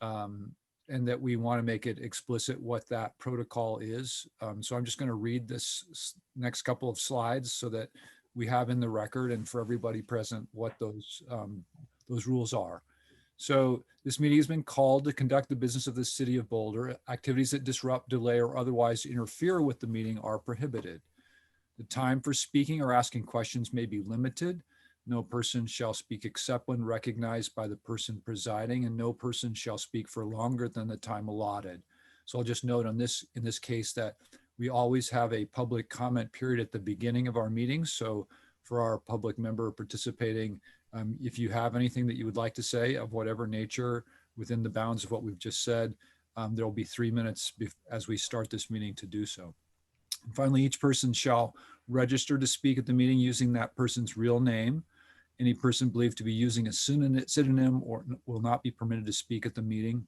and that we want to make it explicit what that protocol is. So I'm just going to read this next couple of slides so that we have in the record and for everybody present what those rules are. So this meeting has been called to conduct the business of the city of Boulder. Activities that disrupt, delay, or otherwise interfere with the meeting are prohibited. The time for speaking or asking questions may be limited. No person shall speak except when recognized by the person presiding, and no person shall speak for longer than the time allotted. So I'll just note in this case that we always have a public comment period at the beginning of our meetings. So for our public member participating, if you have anything that you would like to say of whatever nature within the bounds of what we've just said, there will be 3 minutes as we start this meeting to do so. And finally, each person shall register to speak at the meeting using that person's real name. Any person believed to be using a synonym or will not be permitted to speak at the meeting.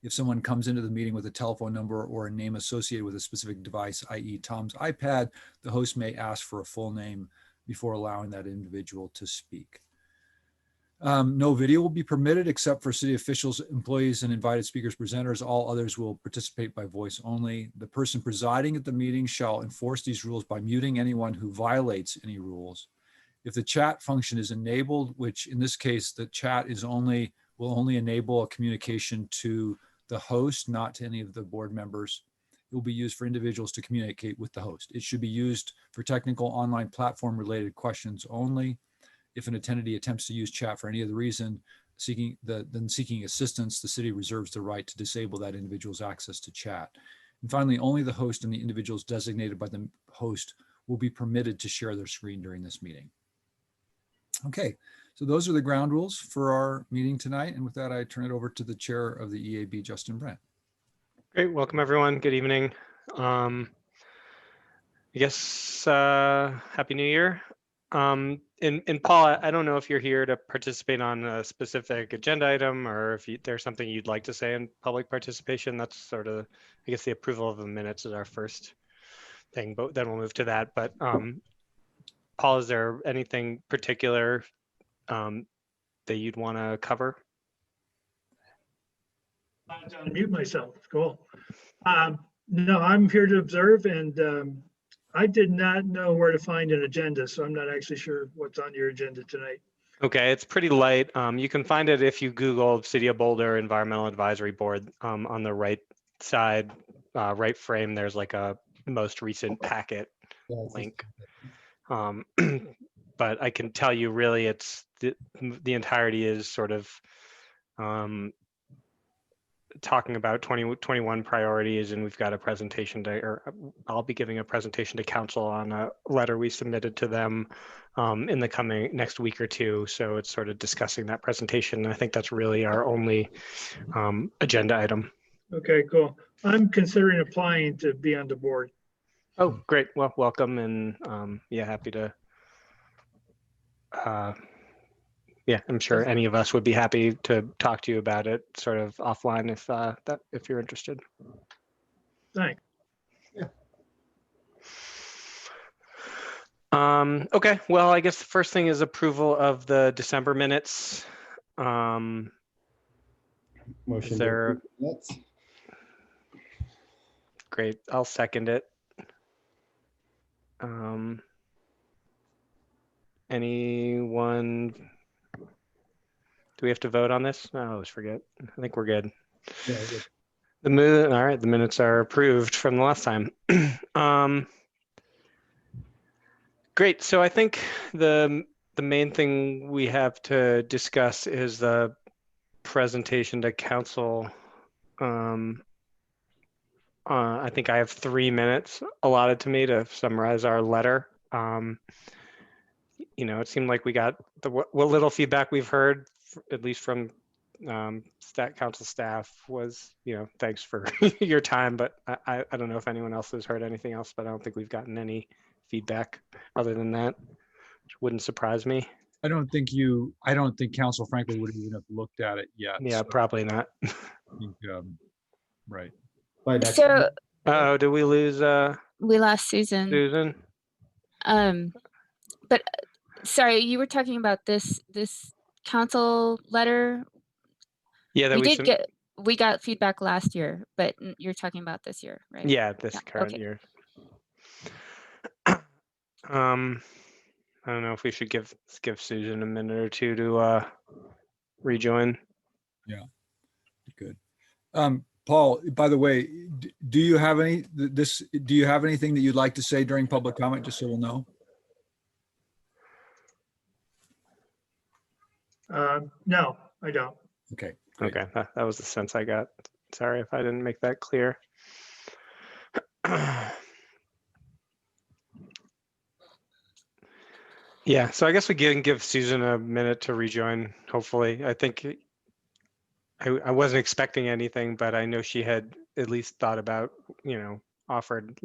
If someone comes into the meeting with a telephone number or a name associated with a specific device, i.e. Tom's iPad, the host may ask for a full name before allowing that individual to speak. No video will be permitted except for city officials, employees, and invited speakers, presenters. All others will participate by voice only. The person presiding at the meeting shall enforce these rules by muting anyone who violates any rules. If the chat function is enabled, which in this case, the chat will only enable a communication to the host, not to any of the board members. It will be used for individuals to communicate with the host. It should be used for technical online platform related questions only. If an attendee attempts to use chat for any other reason, seeking assistance, the city reserves the right to disable that individual's access to chat. And finally, only the host and the individuals designated by the host will be permitted to share their screen during this meeting. Okay, so those are the ground rules for our meeting tonight. And with that, I turn it over to the chair of the EAB, Justin Brent. Great, welcome everyone. Good evening. I guess Happy New Year. And Paul, I don't know if you're here to participate on a specific agenda item or if there's something you'd like to say in public participation. That's sort of, I guess the approval of the minutes is our first thing, but then we'll move to that. But Paul, is there anything particular that you'd want to cover? I'm to unmute myself. Cool. No, I'm here to observe, and I did not know where to find an agenda, so I'm not actually sure what's on your agenda tonight. Okay, it's pretty light. You can find it if you Google City of Boulder Environmental Advisory Board. On the right side, right frame, there's like a most recent packet link. But I can tell you really it's the entirety is sort of talking about 2021 priorities, and we've got a presentation to, or I'll be giving a presentation to council on a letter we submitted to them in the coming next week or two. So it's sort of discussing that presentation. And I think that's really our only agenda item. Okay, cool. I'm considering applying to be on the board. Oh, great. Well, welcome. And yeah, happy to. Yeah, I'm sure any of us would be happy to talk to you about it sort of offline if you're interested. Thanks. Yeah. Okay, well, I guess the first thing is approval of the December minutes. Motion. Is there? Great, I'll second it. Anyone? Do we have to vote on this? I always forget. I think we're good. Yeah, good. All right, the minutes are approved from the last time. Great. So I think the main thing we have to discuss is the presentation to council. I think I have 3 minutes allotted to me to summarize our letter. You know, it seemed like we got what little feedback we've heard, at least from council staff, was, you know, thanks for your time, but I don't know if anyone else has heard anything else, but I don't think we've gotten any feedback other than that, which wouldn't surprise me. I don't think council frankly would even have looked at it yet. Yeah, so probably not. I think, right. So Oh, did we lose we lost Susan. Susan? But sorry, you were talking about this council letter. Yeah, that We we did should. get, we got feedback last year, but you're talking about this year, right? Yeah, this Yeah, current okay. year. I don't know if we should give Susan a minute or two to rejoin. Good. Paul, by the way, do you have do you have anything that you'd like to say during public comment, just so we'll know? No, I don't. Okay. Great. Okay, that was the sense I got. Sorry if I didn't make that clear. Yeah, so I guess we can give Susan a minute to rejoin, hopefully. I think I wasn't expecting anything, but I know she had at least thought about, offered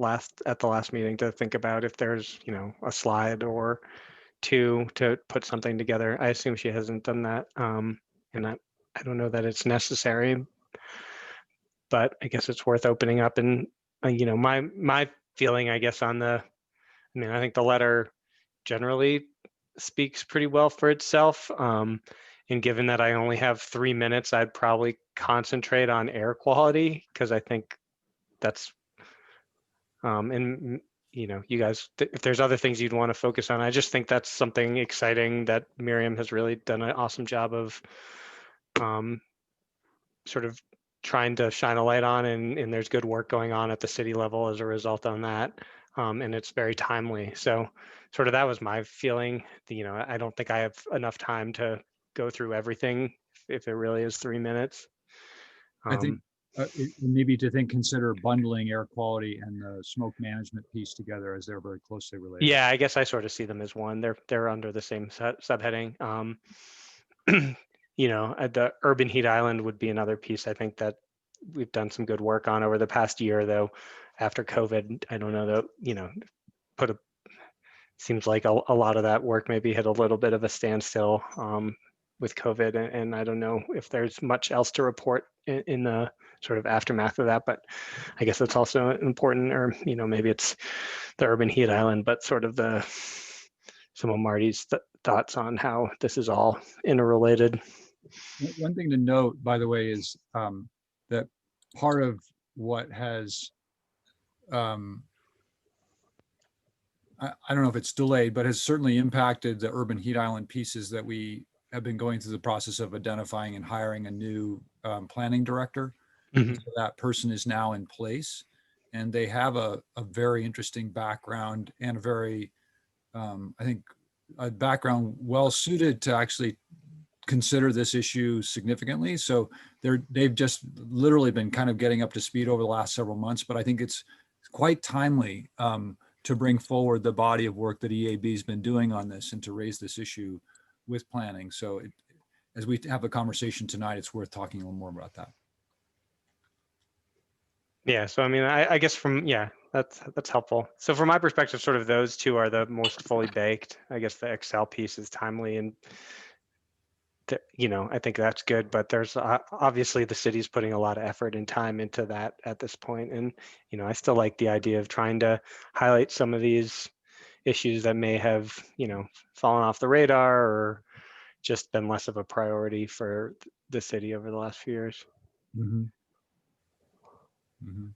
at the last meeting to think about if there's, a slide or two to put something together. I assume she hasn't done that. And I don't know that it's necessary, but I guess it's worth opening up. And, my feeling, I guess, I think the letter generally speaks pretty well for itself. And given that I only have 3 minutes, I'd probably concentrate on air quality because I think that's, and you guys, if there's other things you'd want to focus on, I just think that's something exciting that Miriam has really done an awesome job of sort of trying to shine a light on, and there's good work going on at the city level as a result on that. And it's very timely. So sort of that was my feeling. I don't think I have enough time to go through everything if it really is 3 minutes. I think maybe consider bundling air quality and the smoke management piece together, as they're very closely related. Yeah, I guess I sort of see them as one. They're under the same subheading. The urban heat island would be another piece I think that we've done some good work on over the past year, though after COVID, I don't know that, seems like a lot of that work maybe hit a little bit of a standstill with COVID, and I don't know if there's much else to report in the sort of aftermath of that, but I guess it's also important, or maybe it's the urban heat island, but sort of some of Marty's thoughts on how this is all interrelated. One thing to note, by the way, is that part of what has, I don't know if it's delayed, but has certainly impacted the urban heat island pieces that we have been going through the process of identifying and hiring a new planning director. Mm-hmm. So that person is now in place, and they have a very interesting background and a very, I think, a background well suited to actually consider this issue significantly. So they've just literally been kind of getting up to speed over the last several months, but I think it's quite timely to bring forward the body of work that EAB has been doing on this and to raise this issue with planning. So as we have a conversation tonight, it's worth talking a little more about that. Yeah, so I mean, I guess that's helpful. So from my perspective, sort of those two are the most fully baked. I guess the Excel piece is timely, and I think that's good. But there's obviously the city's putting a lot of effort and time into that at this point, and I still like the idea of trying to highlight some of these issues that may have fallen off the radar or just been less of a priority for the city over the last few years. Mm-hmm. Mm-hmm.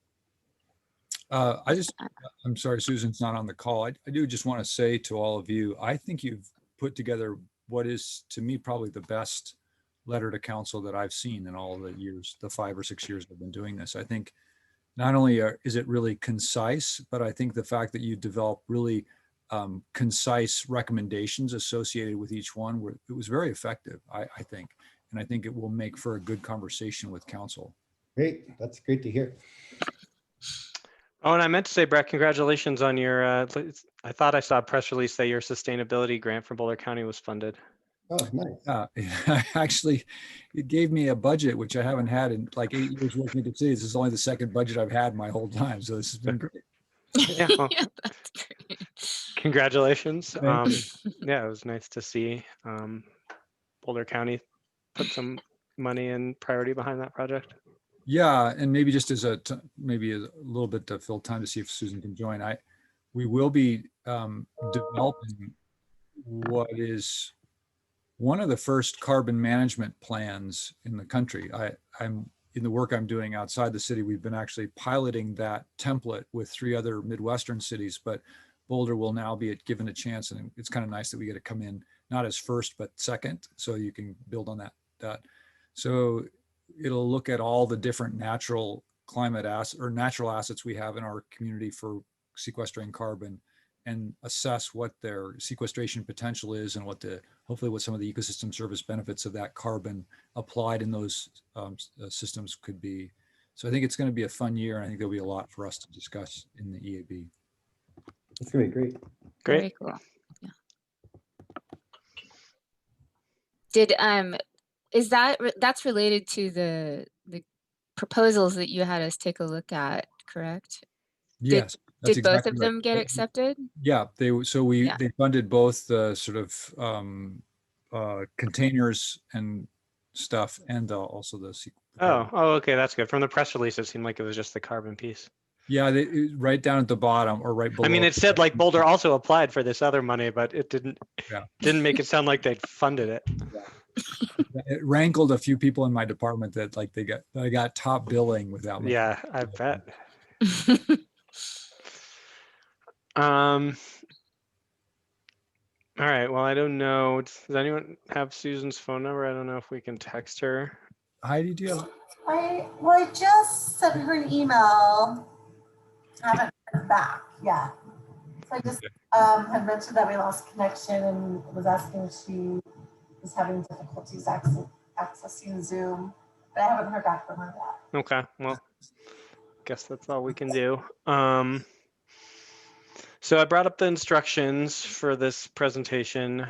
I'm sorry, Susan's not on the call. I do just want to say to all of you, I think you've put together what is, to me, probably the best letter to council that I've seen in all the years, the 5 or 6 years I've been doing this. I think not only is it really concise, but I think the fact that you develop really concise recommendations associated with each one, it was very effective, I think. And I think it will make for a good conversation with council. Great. That's great to hear. Oh, and I meant to say, Brett, congratulations on your, I thought I saw a press release that your sustainability grant for Boulder County was funded. Oh, nice. Actually, it gave me a budget, which I haven't had in like 8 years working at the city. This is only the second budget I've had my whole time. So this has been great. Yeah, well, Yeah, that's great. Congratulations. Thank Yeah, it was nice to see Boulder County put some money and priority behind that project. Yeah, and maybe just as maybe a little bit to fill time to see if Susan can join. We will be developing what is one of the first carbon management plans in the country. I'm in the work I'm doing outside the city. We've been actually piloting that template with 3 other Midwestern cities, but Boulder will now be given a chance, and it's kind of nice that we get to come in not as first but second, so you can build on that. So it'll look at all the different natural assets we have in our community for sequestering carbon, and assess what their sequestration potential is, and hopefully what some of the ecosystem service benefits of that carbon applied in those systems could be. So I think it's going to be a fun year, and I think there'll be a lot for us to discuss in the EAB. That's gonna be great. Great. Very cool. Yeah. Did that's related to the proposals that you had us take a look at, correct? Yes. Did both of them get accepted? Yeah, they funded both the sort of containers and stuff, and also the Oh, okay, that's good. From the press release, it seemed like it was just the carbon piece. Yeah, right down at the bottom or right below. I mean, it said like Boulder also applied for this other money, but it didn't make it sound like they'd funded it. It rankled a few people in my department that like they got top billing without me. Yeah, I bet. All right, well, I don't know. Does anyone have Susan's phone number? I don't know if we can text her. Heidi, do you have? I just sent her an email. I haven't heard back yet. So I just had mentioned that we lost connection and was asking if she was having difficulties accessing Zoom, but I haven't heard back from her yet. Okay, well, guess that's all we can do. So I brought up the instructions for this presentation.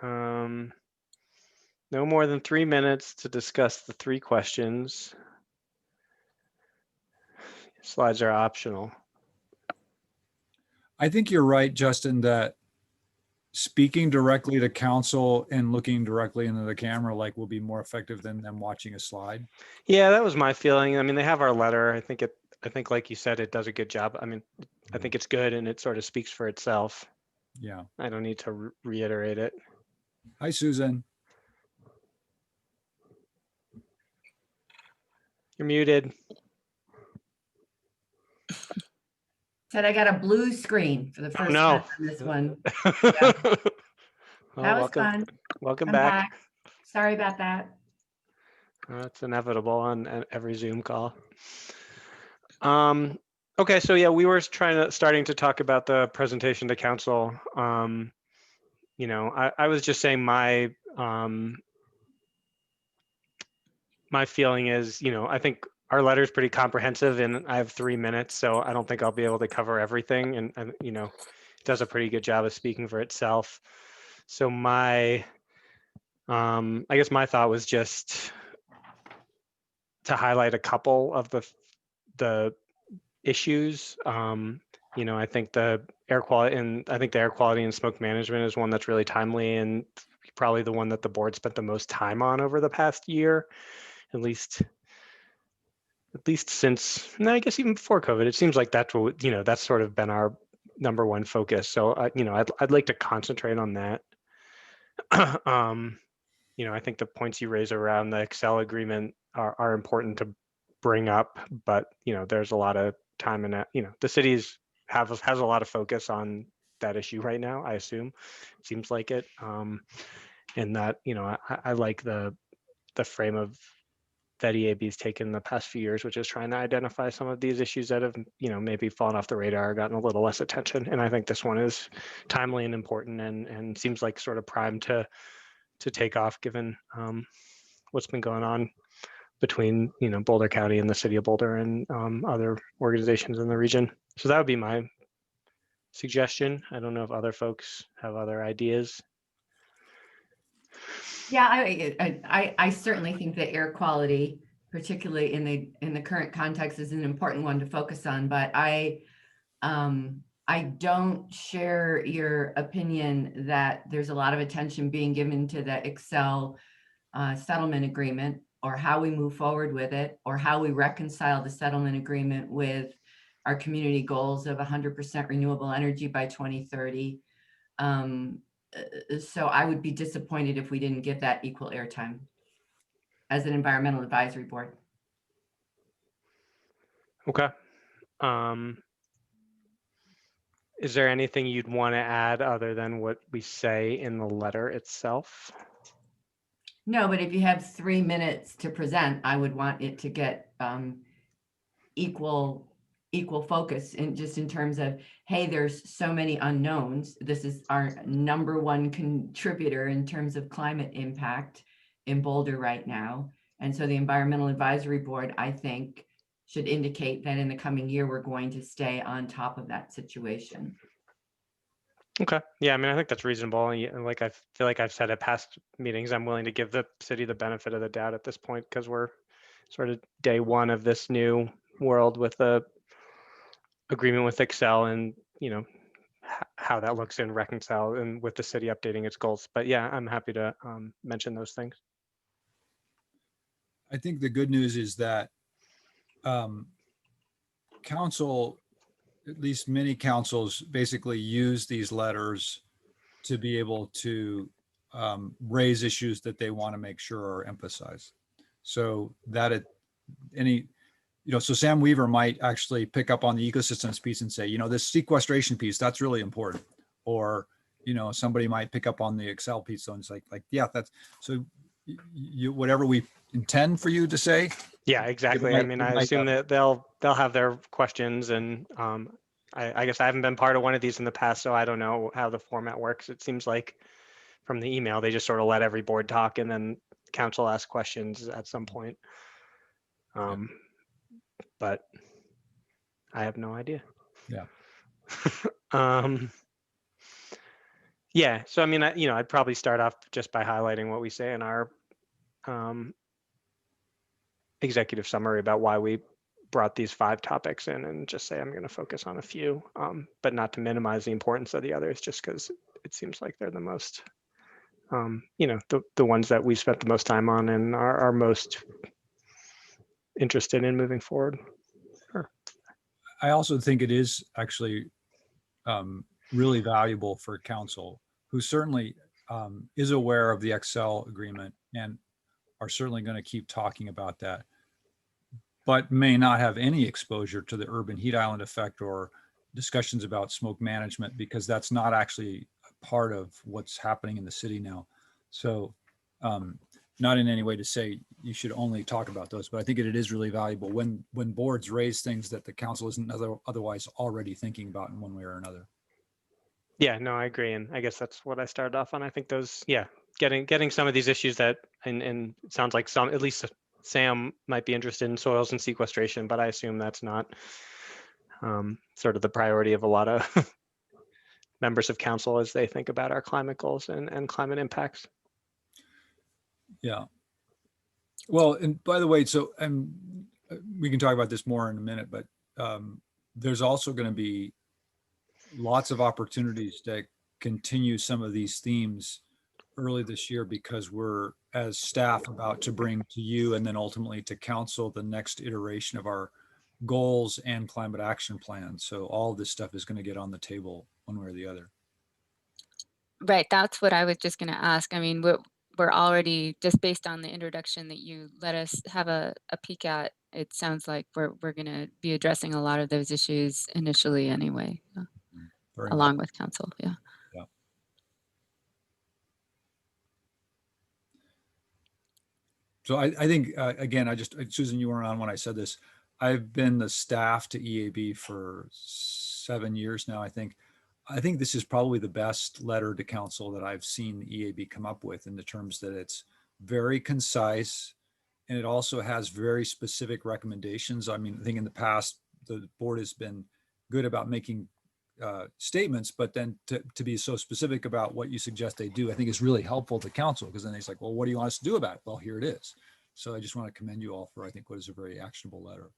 No more than 3 minutes to discuss the 3 questions. Slides are optional. I think you're right, Justin, that speaking directly to council and looking directly into the camera will be more effective than them watching a slide. Yeah, that was my feeling. I mean, they have our letter. I think like you said, it does a good job. I mean, I think it's good and it sort of speaks for itself. Yeah. I don't need to reiterate it. Hi, Susan. You're muted. Said I got a blue screen for the first time on this one. Well, That was fun. Welcome I'm back. Sorry about that. That's inevitable on every Zoom call. Okay, so yeah, we were starting to talk about the presentation to council. You know, I was just saying my feeling is, you know, I think our letter is pretty comprehensive and I have 3 minutes, so I don't think I'll be able to cover everything. And you know, it does a pretty good job of speaking for itself. So I guess my thought was just to highlight a couple of the issues. You know, I think the air quality and smoke management is one that's really timely and probably the one that the board spent the most time on over the past year, at least since, I guess even before COVID. It seems like that's what, you know, that's sort of been our #1 focus. So, you know, I'd like to concentrate on that. You know, I think the points you raise around the Excel agreement are important to bring up, but, you know, there's a lot of time in that, you know, the cities has a lot of focus on that issue right now, I assume. It seems like it. And that, you know, I like the frame of that EAB's taken the past few years, which is trying to identify some of these issues that have, you know, maybe fallen off the radar or gotten a little less attention. And I think this one is timely and important and seems like sort of primed to take off given what's been going on between, you know, Boulder County and the city of Boulder and other organizations in the region. So that would be my suggestion. I don't know if other folks have other ideas. Yeah, I certainly think that air quality, particularly in the current context, is an important one to focus on. But I don't share your opinion that there's a lot of attention being given to the Excel settlement agreement, or how we move forward with it, or how we reconcile the settlement agreement with our community goals of 100% renewable energy by 2030. So I would be disappointed if we didn't give that equal airtime as an environmental advisory board. Okay. Is there anything you'd want to add other than what we say in the letter itself? No, but if you have 3 minutes to present, I would want it to get equal focus in terms of, hey, there's so many unknowns. This is our #1 contributor in terms of climate impact in Boulder right now. And so the Environmental Advisory Board, I think, should indicate that in the coming year, we're going to stay on top of that situation. Okay. Yeah, I mean, I think that's reasonable. Like I feel like I've said at past meetings, I'm willing to give the city the benefit of the doubt at this point because we're sort of day one of this new world with the agreement with Excel and, how that looks in reconcile and with the city updating its goals. But yeah, I'm happy to mention those things. I think the good news is that council, at least many councils, basically use these letters to be able to raise issues that they want to make sure are emphasized. So that so Sam Weaver might actually pick up on the ecosystems piece and say, this sequestration piece, that's really important. Or, somebody might pick up on the Excel piece. So it's like, yeah, that's, so whatever we intend for you to say. Yeah, exactly. I mean, I assume that they'll have their questions, and I guess I haven't been part of one of these in the past, so I don't know how the format works. It seems like from the email, they just sort of let every board talk, and then council asks questions at some point. But I have no idea. Yeah. Yeah. So I mean, I'd probably start off just by highlighting what we say in our executive summary about why we brought these 5 topics in, and just say I'm going to focus on a few, but not to minimize the importance of the others, just because it seems like they're the most, the ones that we spent the most time on and are most interested in moving forward. Sure. I also think it is actually really valuable for council, who certainly is aware of the Excel agreement and are certainly going to keep talking about that, but may not have any exposure to the urban heat island effect or discussions about smoke management, because that's not actually a part of what's happening in the city now. So not in any way to say you should only talk about those, but I think it is really valuable when boards raise things that the council isn't otherwise already thinking about in one way or another. Yeah, no, I agree. And I guess that's what I started off on. I think those, getting some of these issues that, and it sounds like at least Sam might be interested in soils and sequestration, but I assume that's not sort of the priority of a lot of members of council as they think about our climate goals and climate impacts. Yeah. Well, and by the way, so we can talk about this more in a minute, but there's also going to be lots of opportunities to continue some of these themes early this year, because we're, as staff, about to bring to you and then ultimately to council the next iteration of our goals and climate action plan. So all this stuff is going to get on the table one way or the other. Right, that's what I was just going to ask. I mean, we're already, just based on the introduction that you let us have a peek at, it sounds like we're going to be addressing a lot of those issues initially anyway, along with council. Yeah. So I think, again, Susan, you weren't on when I said this. I've been the staff to EAB for 7 years now, I think. I think this is probably the best letter to council that I've seen the EAB come up with, in the terms that it's very concise, and it also has very specific recommendations. I mean, I think in the past, the board has been good about making statements, but then to be so specific about what you suggest they do, I think is really helpful to council, because then it's like, well, what do you want us to do about it? Well, here it is. So I just want to commend you all for, I think, what is a very actionable letter.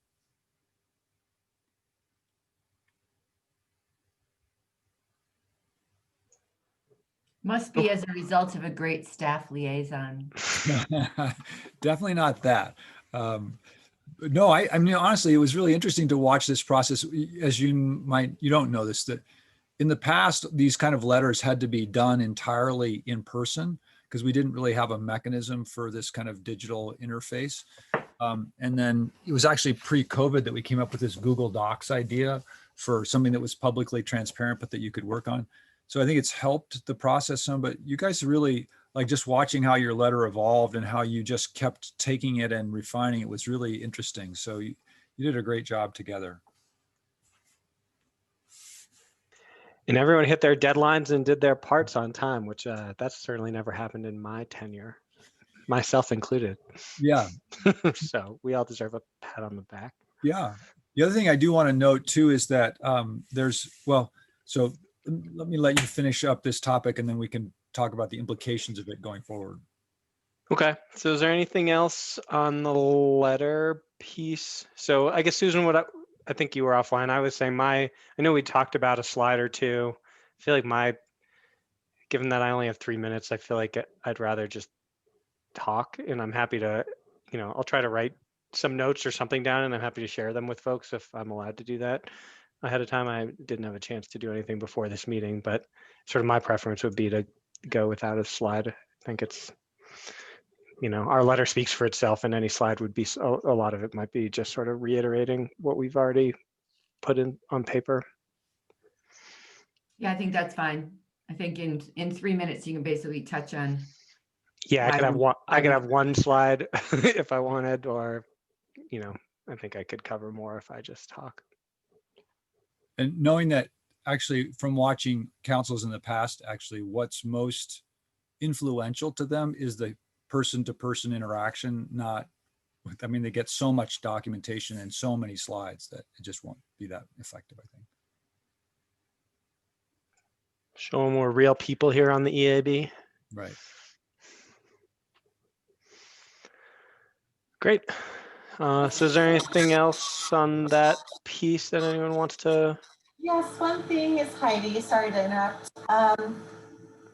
Must be as a result of a great staff liaison. Definitely not that. No, I mean, honestly, it was really interesting to watch this process. As you don't know this, that in the past, these kind of letters had to be done entirely in person because we didn't really have a mechanism for this kind of digital interface. And then it was actually pre-COVID that we came up with this Google Docs idea for something that was publicly transparent, but that you could work on. So I think it's helped the process some, but you guys really, like, just watching how your letter evolved and how you just kept taking it and refining it was really interesting. So you did a great job together. And everyone hit their deadlines and did their parts on time, which that's certainly never happened in my tenure, myself included. Yeah. So we all deserve a pat on the back. Yeah. The other thing I do want to note too is that so let me let you finish up this topic and then we can talk about the implications of it going forward. Okay. So is there anything else on the letter piece? So I guess, Susan, I think you were offline. I was saying I know we talked about a slide or two. I feel like given that I only have 3 minutes, I feel like I'd rather just talk, and I'm happy to, I'll try to write some notes or something down, and I'm happy to share them with folks if I'm allowed to do that ahead of time. I didn't have a chance to do anything before this meeting, but sort of my preference would be to go without a slide. I think it's, our letter speaks for itself, and any slide would be, a lot of it might be just sort of reiterating what we've already put in on paper. Yeah, I think that's fine. I think in 3 minutes, you can basically touch on. Yeah, I could have we- one slide if I wanted, or, I think I could cover more if I just talk. And knowing that actually from watching councils in the past, actually what's most influential to them is the person-to-person interaction, they get so much documentation and so many slides that it just won't be that effective, I think. Showing more real people here on the EAB. Right. Great. So is there anything else on that piece that anyone wants to? Yes, one thing is Heidi, sorry to interrupt.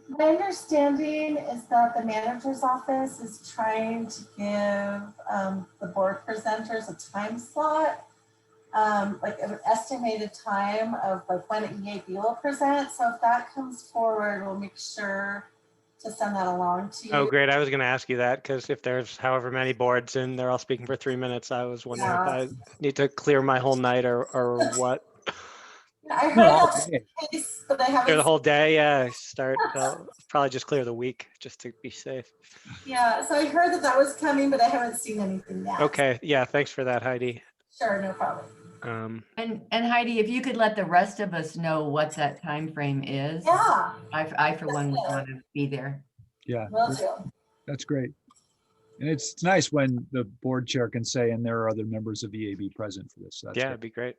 My understanding is that the manager's office is trying to give the board presenters a time slot, like an estimated time of like when EAB will present. So if that comes forward, we'll make sure to send that along to you. Oh, great. I was going to ask you that because if there's however many boards and they're all speaking for 3 minutes, I was wondering if I need to clear my whole night or what. I heard No, that's the case, but I haven't. Clear the whole day, yeah. Probably just clear the week just to be safe. Yeah, so I heard that was coming, but I haven't seen anything yet. Okay, yeah. Thanks for that, Heidi. Sure, no problem. And Heidi, if you could let the rest of us know what that time frame is. Yeah, I for one would want to be there. Yeah, will do. that's great. And it's nice when the board chair can say, and there are other members of EAB present for this. So that's Yeah, great. it'd be great.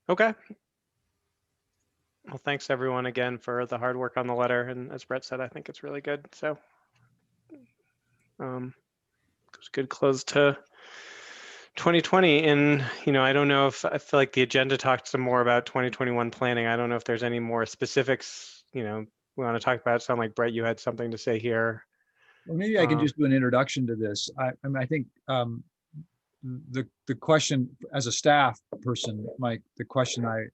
Okay. Well, thanks everyone again for the hard work on the letter. And as Brett said, I think it's really good. So it was a good close to 2020. And, I don't know if I feel like the agenda talks some more about 2021 planning. I don't know if there's any more specifics, we want to talk about. Sound like Brett, you had something to say here. Well, maybe I can just do an introduction to this. I think the question as a staff person, Mike, the question I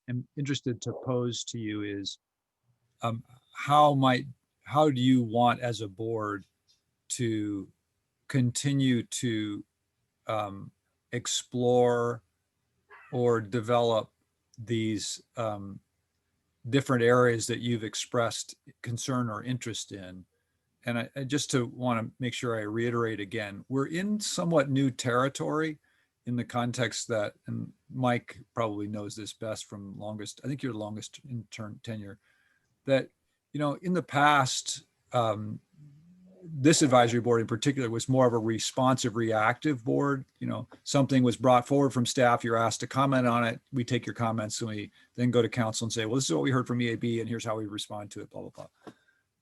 am interested to pose to you is, how do you want as a board to continue to explore or develop these different areas that you've expressed concern or interest in? And I just to want to make sure I reiterate again, we're in somewhat new territory in the context that, and Mike probably knows this best from I think you're the longest intern tenure, that, in the past, this advisory board in particular was more of a responsive, reactive board. Something was brought forward from staff, you're asked to comment on it, we take your comments, and we then go to council and say, well, this is what we heard from EAB, and here's how we respond to it, blah, blah, blah.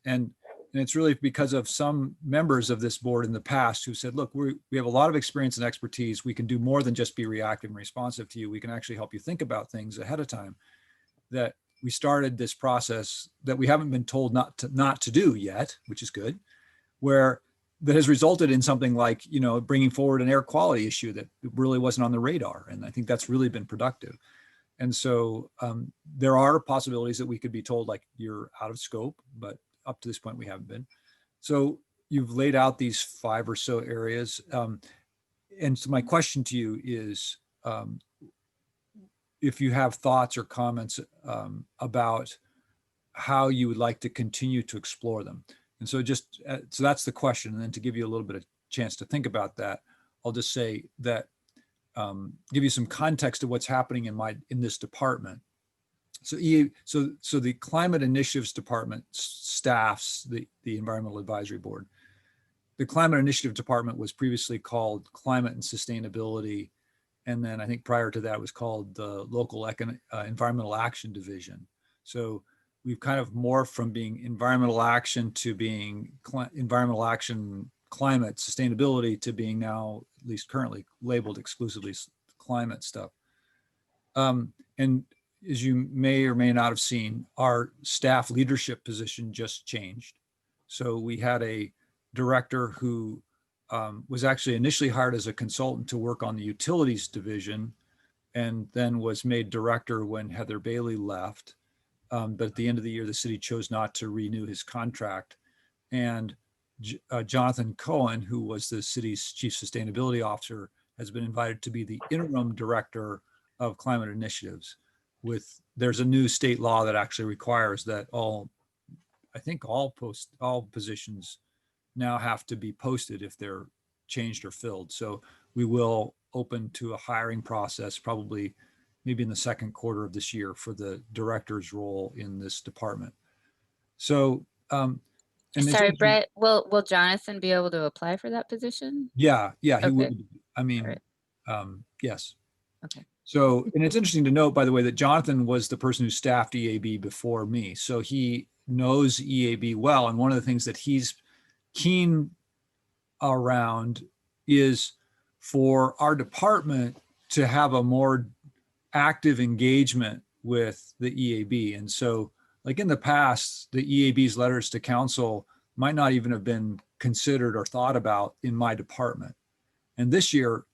And it's really because of some members of this board in the past who said, look, we have a lot of experience and expertise. We can do more than just be reactive and responsive to you. We can actually help you think about things ahead of time. That we started this process that we haven't been told not to do yet, which is good, where that has resulted in something like, bringing forward an air quality issue that really wasn't on the radar. And I think that's really been productive. And so there are possibilities that we could be told like you're out of scope, but up to this point we haven't been. So you've laid out these 5 or so areas. And so my question to you is, if you have thoughts or comments about how you would like to continue to explore them. And so so that's the question. And then to give you a little bit of chance to think about that, I'll just say that, give you some context of what's happening in this department. So the Climate Initiatives Department staffs the Environmental Advisory Board. The Climate Initiative Department was previously called Climate and Sustainability. And then I think prior to that it was called the Local Environmental Action Division. So we've kind of morphed from being environmental action to being environmental action, climate, sustainability, to being now, at least currently, labeled exclusively climate stuff. And as you may or may not have seen, our staff leadership position just changed. So we had a director who was actually initially hired as a consultant to work on the utilities division, and then was made director when Heather Bailey left. But at the end of the year, the city chose not to renew his contract. And Jonathan Cohen, who was the city's chief sustainability officer, has been invited to be the interim director of climate initiatives. There's a new state law that actually requires that all positions now have to be posted if they're changed or filled. So we will open to a hiring process probably maybe in the second quarter of this year for the director's role in this department. So, Sorry, Brett, will Jonathan be able to apply for that position? Yeah, he Okay. will. I mean, Right. Yes. Okay. So, and it's interesting to note, by the way, that Jonathan was the person who staffed EAB before me. So he knows EAB well. And one of the things that he's keen around is for our department to have a more active engagement with the EAB. And so, like in the past, the EAB's letters to council might not even have been considered or thought about in my department. And this year,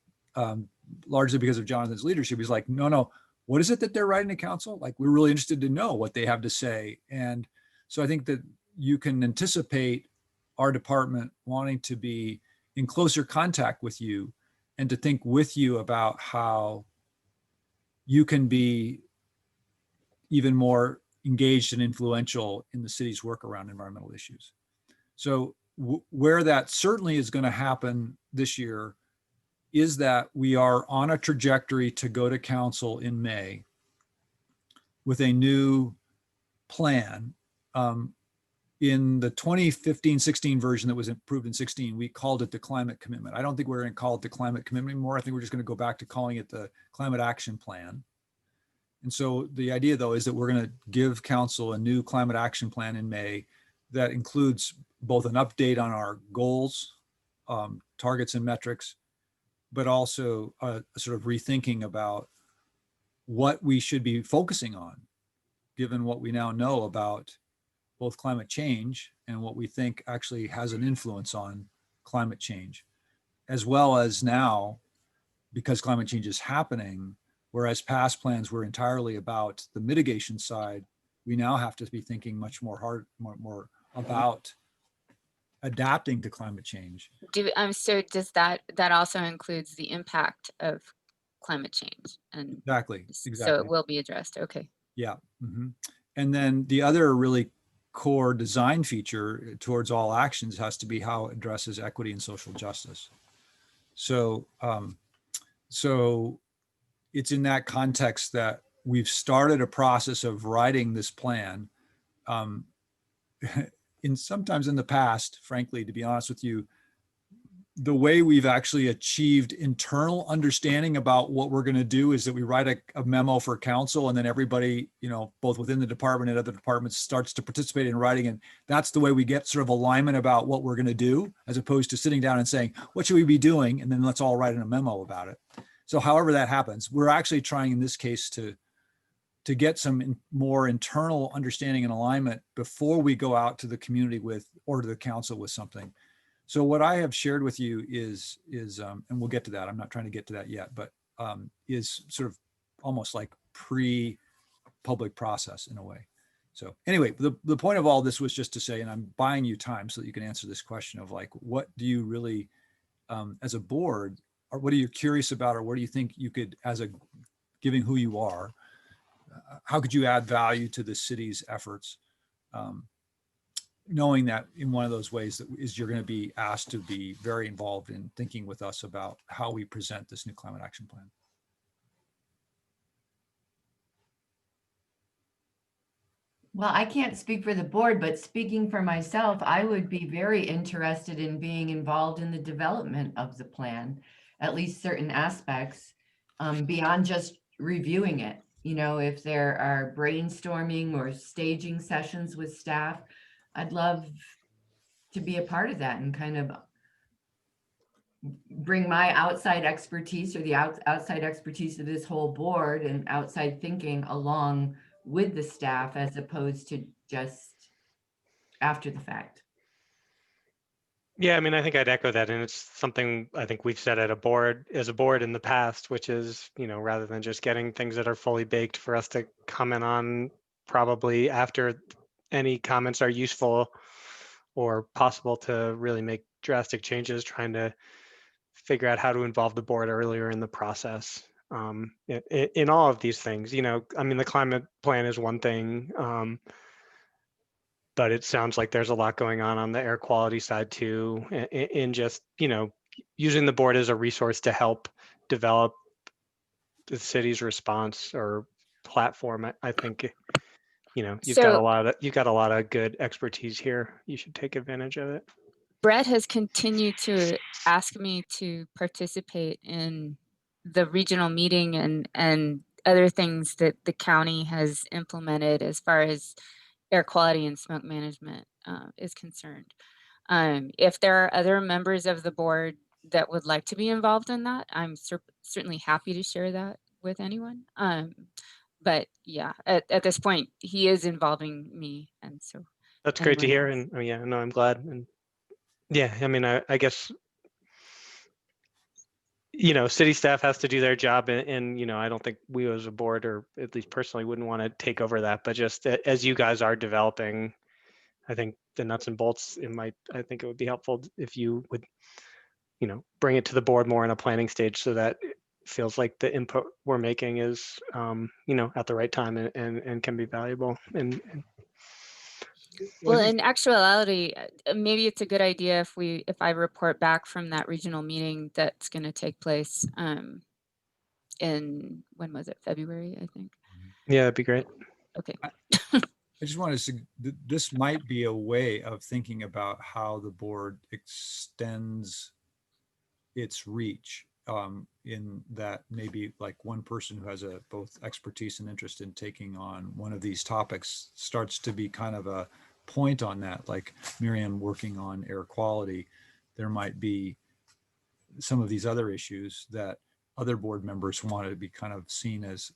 largely because of Jonathan's leadership, he's like, no, what is it that they're writing to council? Like, we're really interested to know what they have to say. And so I think that you can anticipate our department wanting to be in closer contact with you and to think with you about how you can be even more engaged and influential in the city's work around environmental issues. So where that certainly is going to happen this year is that we are on a trajectory to go to council in May with a new plan. In the 2015-16 version that was approved in 16, we called it the climate commitment. I don't think we're going to call it the climate commitment anymore. I think we're just going to go back to calling it the climate action plan. And so the idea, though, is that we're going to give council a new climate action plan in May that includes both an update on our goals, targets and metrics, but also a sort of rethinking about what we should be focusing on, given what we now know about both climate change and what we think actually has an influence on climate change, as well as now, because climate change is happening, whereas past plans were entirely about the mitigation side, we now have to be thinking much more about adapting to climate change. So does that also includes the impact of climate change? And Exactly. So it will be addressed. Okay. Yeah. Mm-hmm. And then the other really core design feature towards all actions has to be how it addresses equity and social justice. So, so it's in that context that we've started a process of writing this plan. Sometimes in the past, frankly, to be honest with you, the way we've actually achieved internal understanding about what we're going to do is that we write a memo for council, and then everybody, both within the department and other departments, starts to participate in writing. And that's the way we get sort of alignment about what we're going to do, as opposed to sitting down and saying, what should we be doing? And then let's all write in a memo about it. So however that happens, we're actually trying in this case to get some more internal understanding and alignment before we go out to the community or to the council with something. So what I have shared with you is, and we'll get to that. I'm not trying to get to that yet, but is sort of almost like pre-public process in a way. So anyway, the point of all this was just to say, and I'm buying you time so that you can answer this question of like, what do you really, as a board, or what are you curious about, or what do you think you could, as a, given who you are, how could you add value to the city's efforts? Knowing that in one of those ways that is you're going to be asked to be very involved in thinking with us about how we present this new climate action plan. Well, I can't speak for the board, but speaking for myself, I would be very interested in being involved in the development of the plan, at least certain aspects, beyond just reviewing it. You know, if there are brainstorming or staging sessions with staff, I'd love to be a part of that and kind of bring my outside expertise or the outside expertise of this whole board and outside thinking along with the staff as opposed to just after the fact. Yeah, I mean, I think I'd echo that, and it's something I think we've said at a board, as a board in the past, which is, you know, rather than just getting things that are fully baked for us to comment on, probably after any comments are useful or possible to really make drastic changes, trying to figure out how to involve the board earlier in the process. In all of these things, you know, I mean, the climate plan is one thing, but it sounds like there's a lot going on the air quality side too, in just, you know, using the board as a resource to help develop the city's response or platform. I think, you know, you've got a lot of good expertise here. You should take advantage of it. Brett has continued to ask me to participate in the regional meeting and other things that the county has implemented as far as air quality and smoke management is concerned. If there are other members of the board that would like to be involved in that, I'm certainly happy to share that with anyone. But yeah, at this point, he is involving me, and so That's great to anyone hear, else. and oh yeah, no, I'm glad. And yeah, I mean, I guess, you know, city staff has to do their job, and you know, I don't think we as a board, or at least personally, wouldn't want to take over that. But just as you guys are developing, I think the nuts and bolts, I think it would be helpful if you would, you know, bring it to the board more in a planning stage, so that it feels like the input we're making is, you know, at the right time and can be valuable. And Well, in actuality, maybe it's a good idea if I report back from that regional meeting that's going to take place in, when was it? February, I think. yeah, that'd be great. Okay. I just want to say this might be a way of thinking about how the board extends its reach, in that maybe like one person who has both expertise and interest in taking on one of these topics starts to be kind of a point on that. Like Miriam working on air quality, there might be some of these other issues that other board members want to be kind of seen as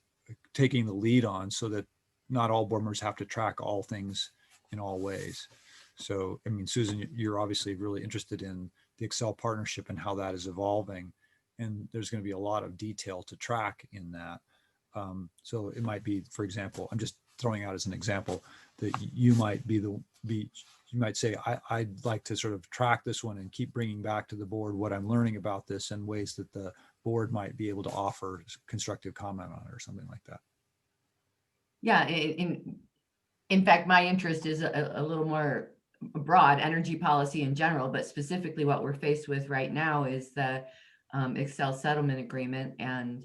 taking the lead on, so that not all board members have to track all things in all ways. So, I mean, Susan, you're obviously really interested in the Excel partnership and how that is evolving. And there's going to be a lot of detail to track in that. So it might be, for example, I'm just throwing out as an example, that you might you might say, I'd like to sort of track this one and keep bringing back to the board what I'm learning about this and ways that the board might be able to offer constructive comment on it or something like that. Yeah, in fact, my interest is a little more broad, energy policy in general, but specifically what we're faced with right now is the Excel settlement agreement. And,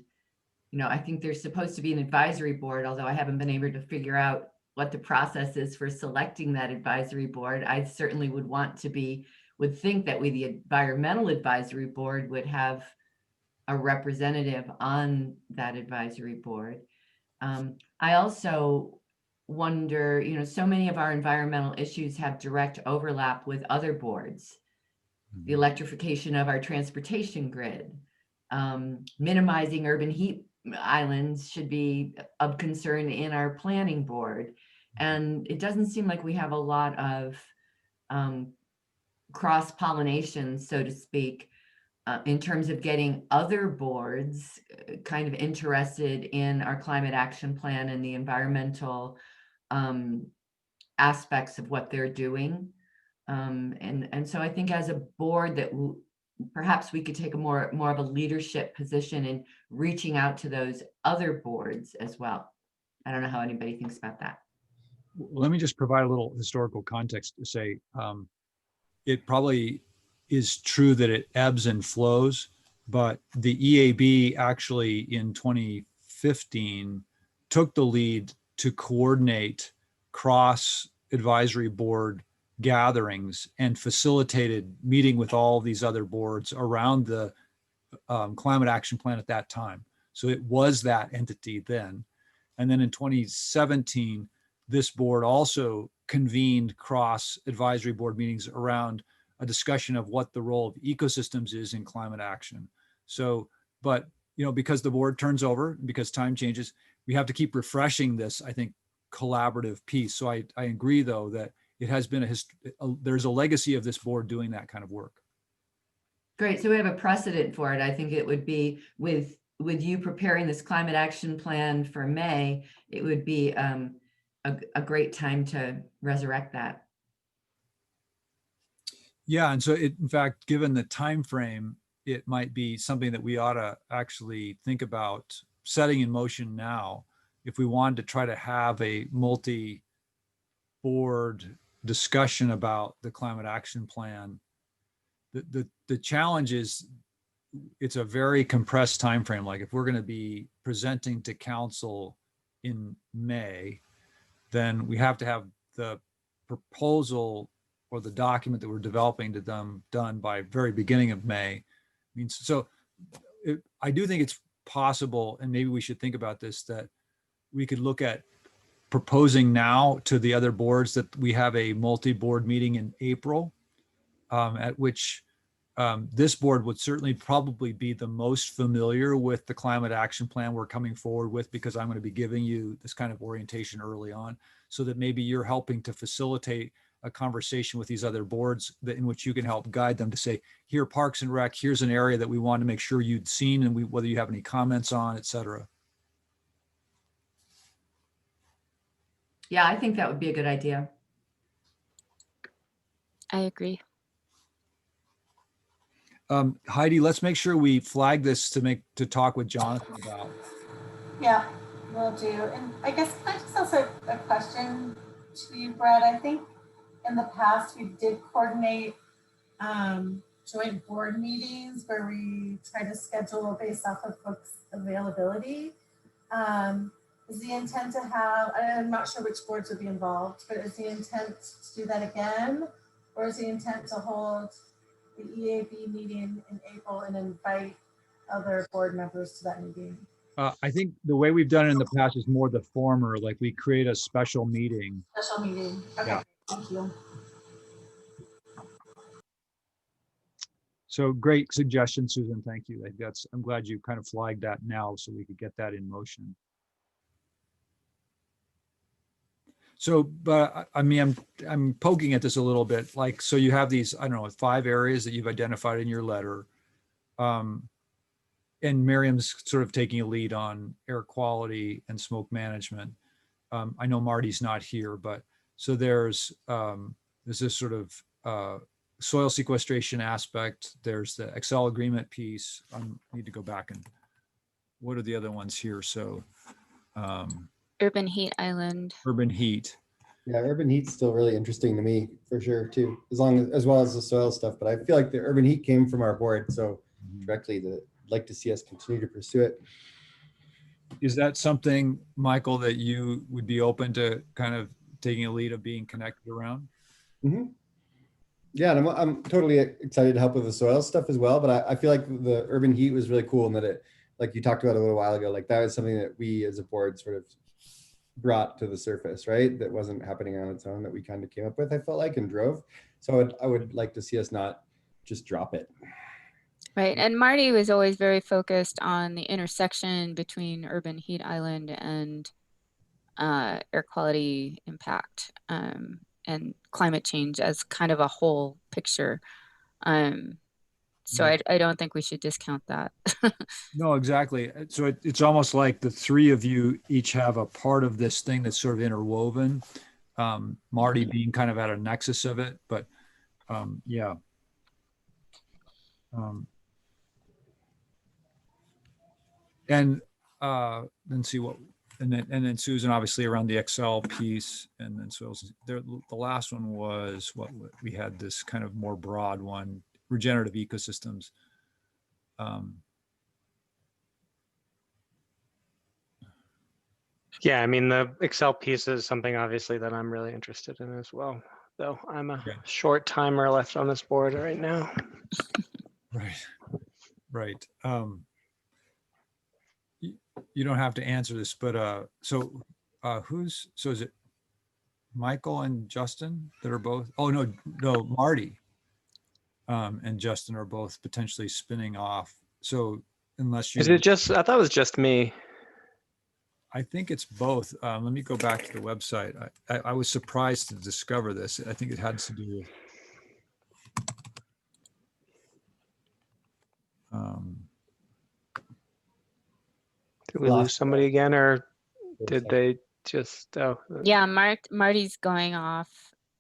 you know, I think there's supposed to be an advisory board, although I haven't been able to figure out what the process is for selecting that advisory board. I certainly would think that we, the environmental advisory board, would have a representative on that advisory board. I also wonder, you know, so many of our environmental issues have direct overlap with other boards. The electrification of our transportation grid, minimizing urban heat islands should be of concern in our planning board. And it doesn't seem like we have a lot of cross-pollination, so to speak, in terms of getting other boards kind of interested in our climate action plan and the environmental aspects of what they're doing. And so I think as a board that perhaps we could take a more of a leadership position in reaching out to those other boards as well. I don't know how anybody thinks about that. Let me just provide a little historical context to say it probably is true that it ebbs and flows, but the EAB actually in 2015 took the lead to coordinate cross advisory board gatherings and facilitated meeting with all these other boards around the climate action plan at that time. So it was that entity then. And then in 2017, this board also convened cross advisory board meetings around a discussion of what the role of ecosystems is in climate action. So, but because the board turns over, because time changes, we have to keep refreshing this, I think, collaborative piece. So I agree, though, that it has been there's a legacy of this board doing that kind of work. Great. So we have a precedent for it. I think it would be with you preparing this climate action plan for May, it would be a great time to resurrect that. Yeah, and so in fact, given the time frame, it might be something that we ought to actually think about setting in motion now if we wanted to try to have a multi-board discussion about the climate action plan. The challenge is it's a very compressed time frame. Like if we're going to be presenting to council in May, then we have to have the proposal or the document that we're developing to them done by very beginning of May. I do think it's possible, and maybe we should think about this, that we could look at proposing now to the other boards that we have a multi-board meeting in April, at which this board would certainly probably be the most familiar with the climate action plan we're coming forward with, because I'm going to be giving you this kind of orientation early on, so that maybe you're helping to facilitate a conversation with these other boards in which you can help guide them to say, here, Parks and Rec, here's an area that we want to make sure you'd seen and whether you have any comments on, et cetera. Yeah, I think that would be a good idea. I agree. Heidi, let's make sure we flag this to talk with Jonathan about. Yeah, will do. And I guess can I just also a question to you, Brett? I think in the past we did coordinate joint board meetings where we try to schedule based off of folks' availability. Is the intent to have, I'm not sure which boards would be involved, but is the intent to do that again? Or is the intent to hold the EAB meeting in April and invite other board members to that meeting? I think the way we've done it in the past is more the former, like we create a special meeting. Special meeting. Okay, yeah. Thank you. So great suggestion, Susan. Thank you. I'm glad you kind of flagged that now so we could get that in motion. So, but I mean, I'm poking at this a little bit. Like, so you have these, I don't know, 5 areas that you've identified in your letter. And Miriam's sort of taking a lead on air quality and smoke management. I know Marty's not here, but so there's this sort of soil sequestration aspect. There's the Excel agreement piece. I need to go back and what are the other ones here? So Urban heat island. Urban heat. Yeah, urban heat's still really interesting to me for sure too, as well as the soil stuff. But I feel like the urban heat came from our board, so directly I'd like to see us continue to pursue it. Is that something, Michael, that you would be open to kind of taking a lead of being connected around? Mm-hmm. Yeah, and I'm totally excited to help with the soil stuff as well. But I feel like the urban heat was really cool, and that it, like you talked about a little while ago, like that was something that we as a board sort of brought to the surface, right? That wasn't happening on its own, that we kind of came up with, I felt like, and drove. So I would like to see us not just drop it. Right, and Marty was always very focused on the intersection between urban heat island and air quality impact. And and climate change as kind of a whole picture. So Yeah. I don't think we should discount that. No, exactly. So it's almost like the three of you each have a part of this thing that's sort of interwoven. Marty being kind of at a nexus of it, but yeah. And then see what, and then Susan obviously around the Excel piece, and then so there, the last one was what we had, this kind of more broad one, regenerative ecosystems. Yeah, I mean, the Excel piece is something obviously that I'm really interested in as well, though I'm a short timer left on this board right now. Right. You don't have to answer this, but so is it Michael and Justin that are both, oh, no, Marty and Justin are both potentially spinning off. So unless you. Is it just, I thought it was just me. I think it's both. Let me go back to the website. I was surprised to discover this. I think it had to do with. Did we lose somebody again, or did they just? Oh, Yeah, Marty's going off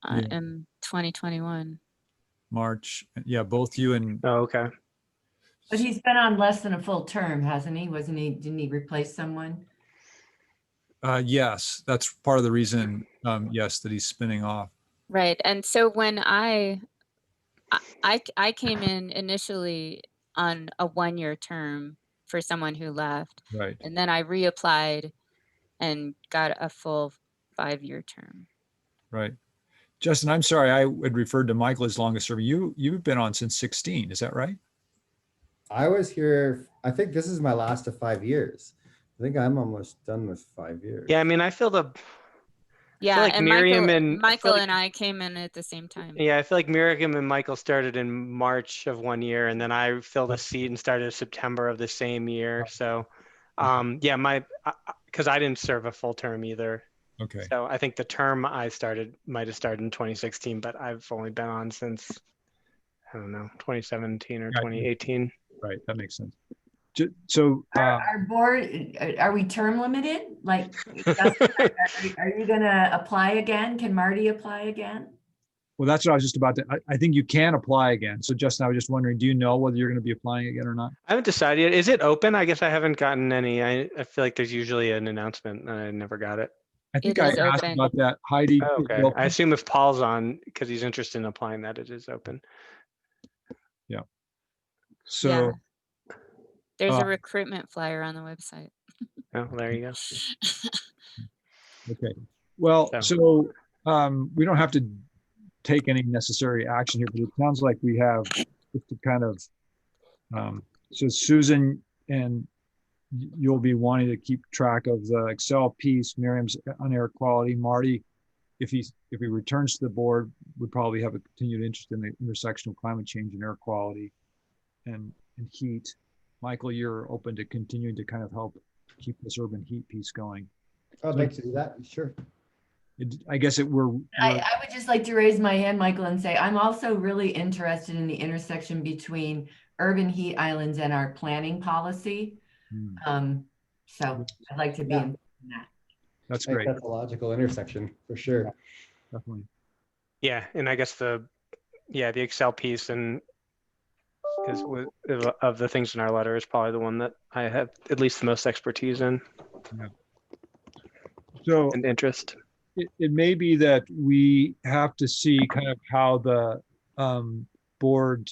in 2021. March. Yeah, both you and. Oh, okay. But he's been on less than a full term, hasn't he? Wasn't he? Didn't he replace someone? Yes, that's part of the reason. Yes, that he's spinning off. Right, and so when I came in initially on a 1-year term for someone who left, Right. and then I reapplied and got a full 5-year term. Right. Justin, I'm sorry, I had referred to Michael as longest serving. You've been on since 16, is that right? I was here, I think this is my last of 5 years. I think I'm almost done with 5 years. Yeah, I mean, I feel Yeah, like and Miriam Michael and I came in at the same time. Yeah, I feel like Miriam and Michael started in March of 1 year, and then I filled a seat and started September of the same year. So, yeah, because I didn't serve a full term either. Okay. So I think the term I started might have started in 2016, but I've only been on since, I don't know, 2017 or 2018. Right, that makes sense. So Our board, are we term limited? Like, Justin, are you gonna apply again? Can Marty apply again? Well, that's what I was just about to, I think you can apply again. So Justin, I was just wondering, do you know whether you're going to be applying again or not? I haven't decided yet. Is it open? I guess I haven't gotten any. I feel like there's usually an announcement, and I never got it. I think It I is asked open. about that. Heidi. Oh, okay. I assume if Paul's on, because he's interested in applying, that it is open. Yeah. So. Yeah. There's a recruitment flyer on the website. Oh, there you go. Okay. Well, so we don't have to take any necessary action here, but it sounds like we have just to kind of, so Susan, and you'll be wanting to keep track of the Excel piece, Miriam's on air quality. Marty, if he returns to the board, would probably have a continued interest in the intersection of climate change and air quality and heat. Michael, you're open to continuing to kind of help keep this urban heat piece going. I'd like to do that, sure. I guess I would just like to raise my hand, Michael, and say I'm also really interested in the intersection between urban heat islands and our planning policy. So I'd like to be in that. That's great. That's a logical intersection for sure. Yeah, definitely. Yeah, and I guess the Excel piece and is of the things in our letter is probably the one that I have at least the most expertise in. Yeah. So and interest. It may be that we have to see kind of how the board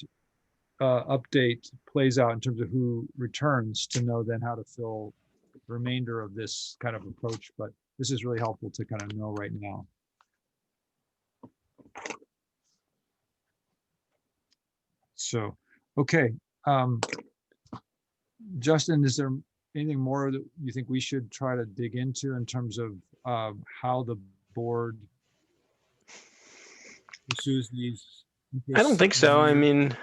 update plays out in terms of who returns to know then how to fill the remainder of this kind of approach. But this is really helpful to kind of know right now. So, okay. Justin, is there anything more that you think we should try to dig into in terms of how the board pursues these? I don't think so. I mean,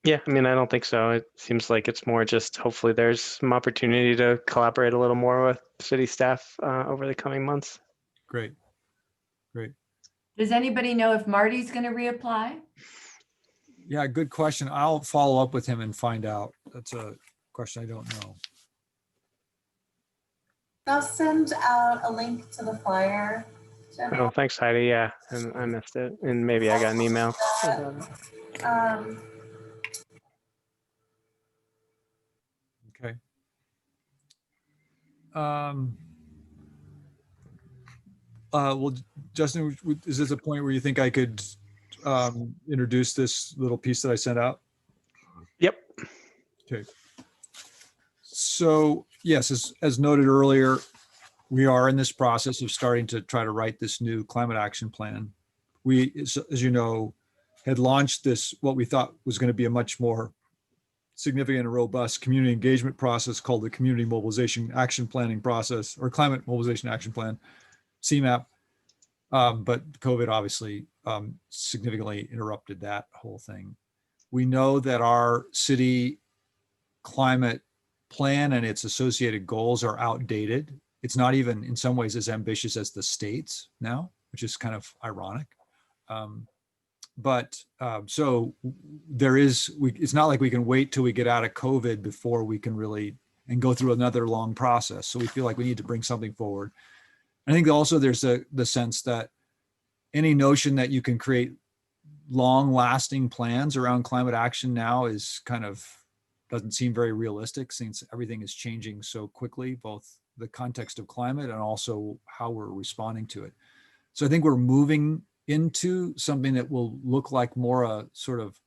yeah, I mean, I don't think so. It seems like it's more just hopefully there's some opportunity to collaborate a little more with city staff over the coming months. Great. Great. Does anybody know if Marty's going to reapply? Yeah, good question. I'll follow up with him and find out. That's a question I don't know. I'll send out a link to the flyer. Oh, thanks, Heidi. Yeah, and I missed it. And maybe I got an email. about it. Okay. Well, Justin, is this a point where you think I could introduce this little piece that I sent out? Yep. Okay. So yes, as noted earlier, we are in this process of starting to try to write this new climate action plan. We, as you know, had launched this, what we thought was going to be a much more significant and robust community engagement process called the Community Mobilization Action Planning Process, or Climate Mobilization Action Plan, CMAP. But COVID obviously significantly interrupted that whole thing. We know that our city climate plan and its associated goals are outdated. It's not even in some ways as ambitious as the states now, which is kind of ironic. So there is, it's not like we can wait till we get out of COVID before we can really, and go through another long process. So we feel like we need to bring something forward. I think also there's the sense that any notion that you can create long lasting plans around climate action now is kind of, doesn't seem very realistic since everything is changing so quickly, both the context of climate and also how we're responding to it. So I think we're moving into something that will look like more a sort of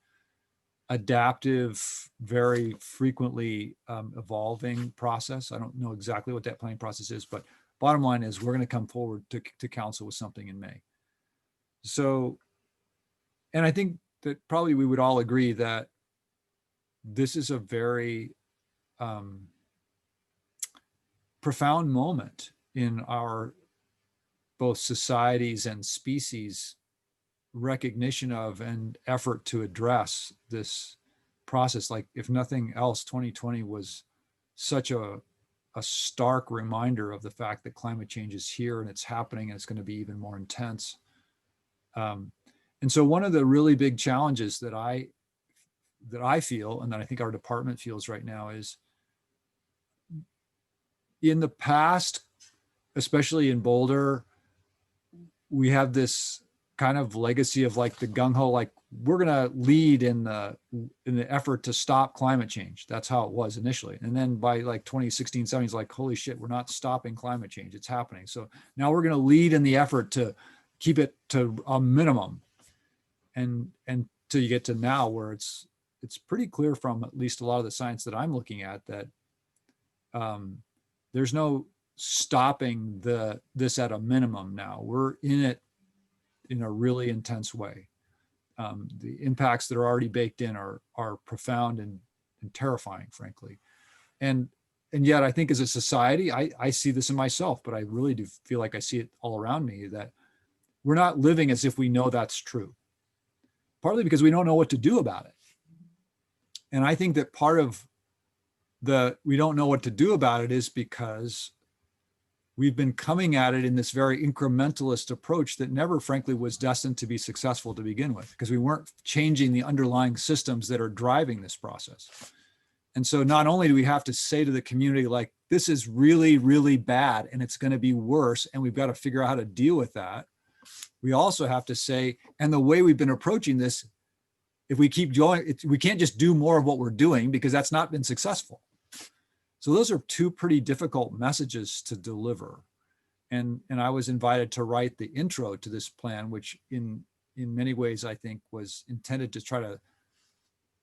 adaptive, very frequently evolving process. I don't know exactly what that planning process is, but bottom line is we're going to come forward to council with something in May. So, and I think that probably we would all agree that this is a very profound moment in our both societies and species recognition of and effort to address this process. Like if nothing else, 2020 was such a stark reminder of the fact that climate change is here and it's happening and it's going to be even more intense. And so one of the really big challenges that I feel, and that I think our department feels right now, is in the past, especially in Boulder, we have this kind of legacy of like the gung-ho, like we're going to lead in the effort to stop climate change. That's how it was initially. And then by like 2016, 17, it's like, holy shit, we're not stopping climate change. It's happening. So now we're going to lead in the effort to keep it to a minimum. And till you get to now where it's pretty clear from at least a lot of the science that I'm looking at that there's no stopping this at a minimum now. We're in it in a really intense way. The impacts that are already baked in are profound and terrifying, frankly. And yet I think as a society, I see this in myself, but I really do feel like I see it all around me, that we're not living as if we know that's true. Partly because we don't know what to do about it. And I think that part of we don't know what to do about it is because we've been coming at it in this very incrementalist approach that never, frankly, was destined to be successful to begin with, because we weren't changing the underlying systems that are driving this process. And so not only do we have to say to the community, like, this is really, really bad and it's going to be worse, and we've got to figure out how to deal with that. We also have to say, and the way we've been approaching this, if we keep going, we can't just do more of what we're doing because that's not been successful. So those are two pretty difficult messages to deliver. And I was invited to write the intro to this plan, which in many ways, I think was intended to try to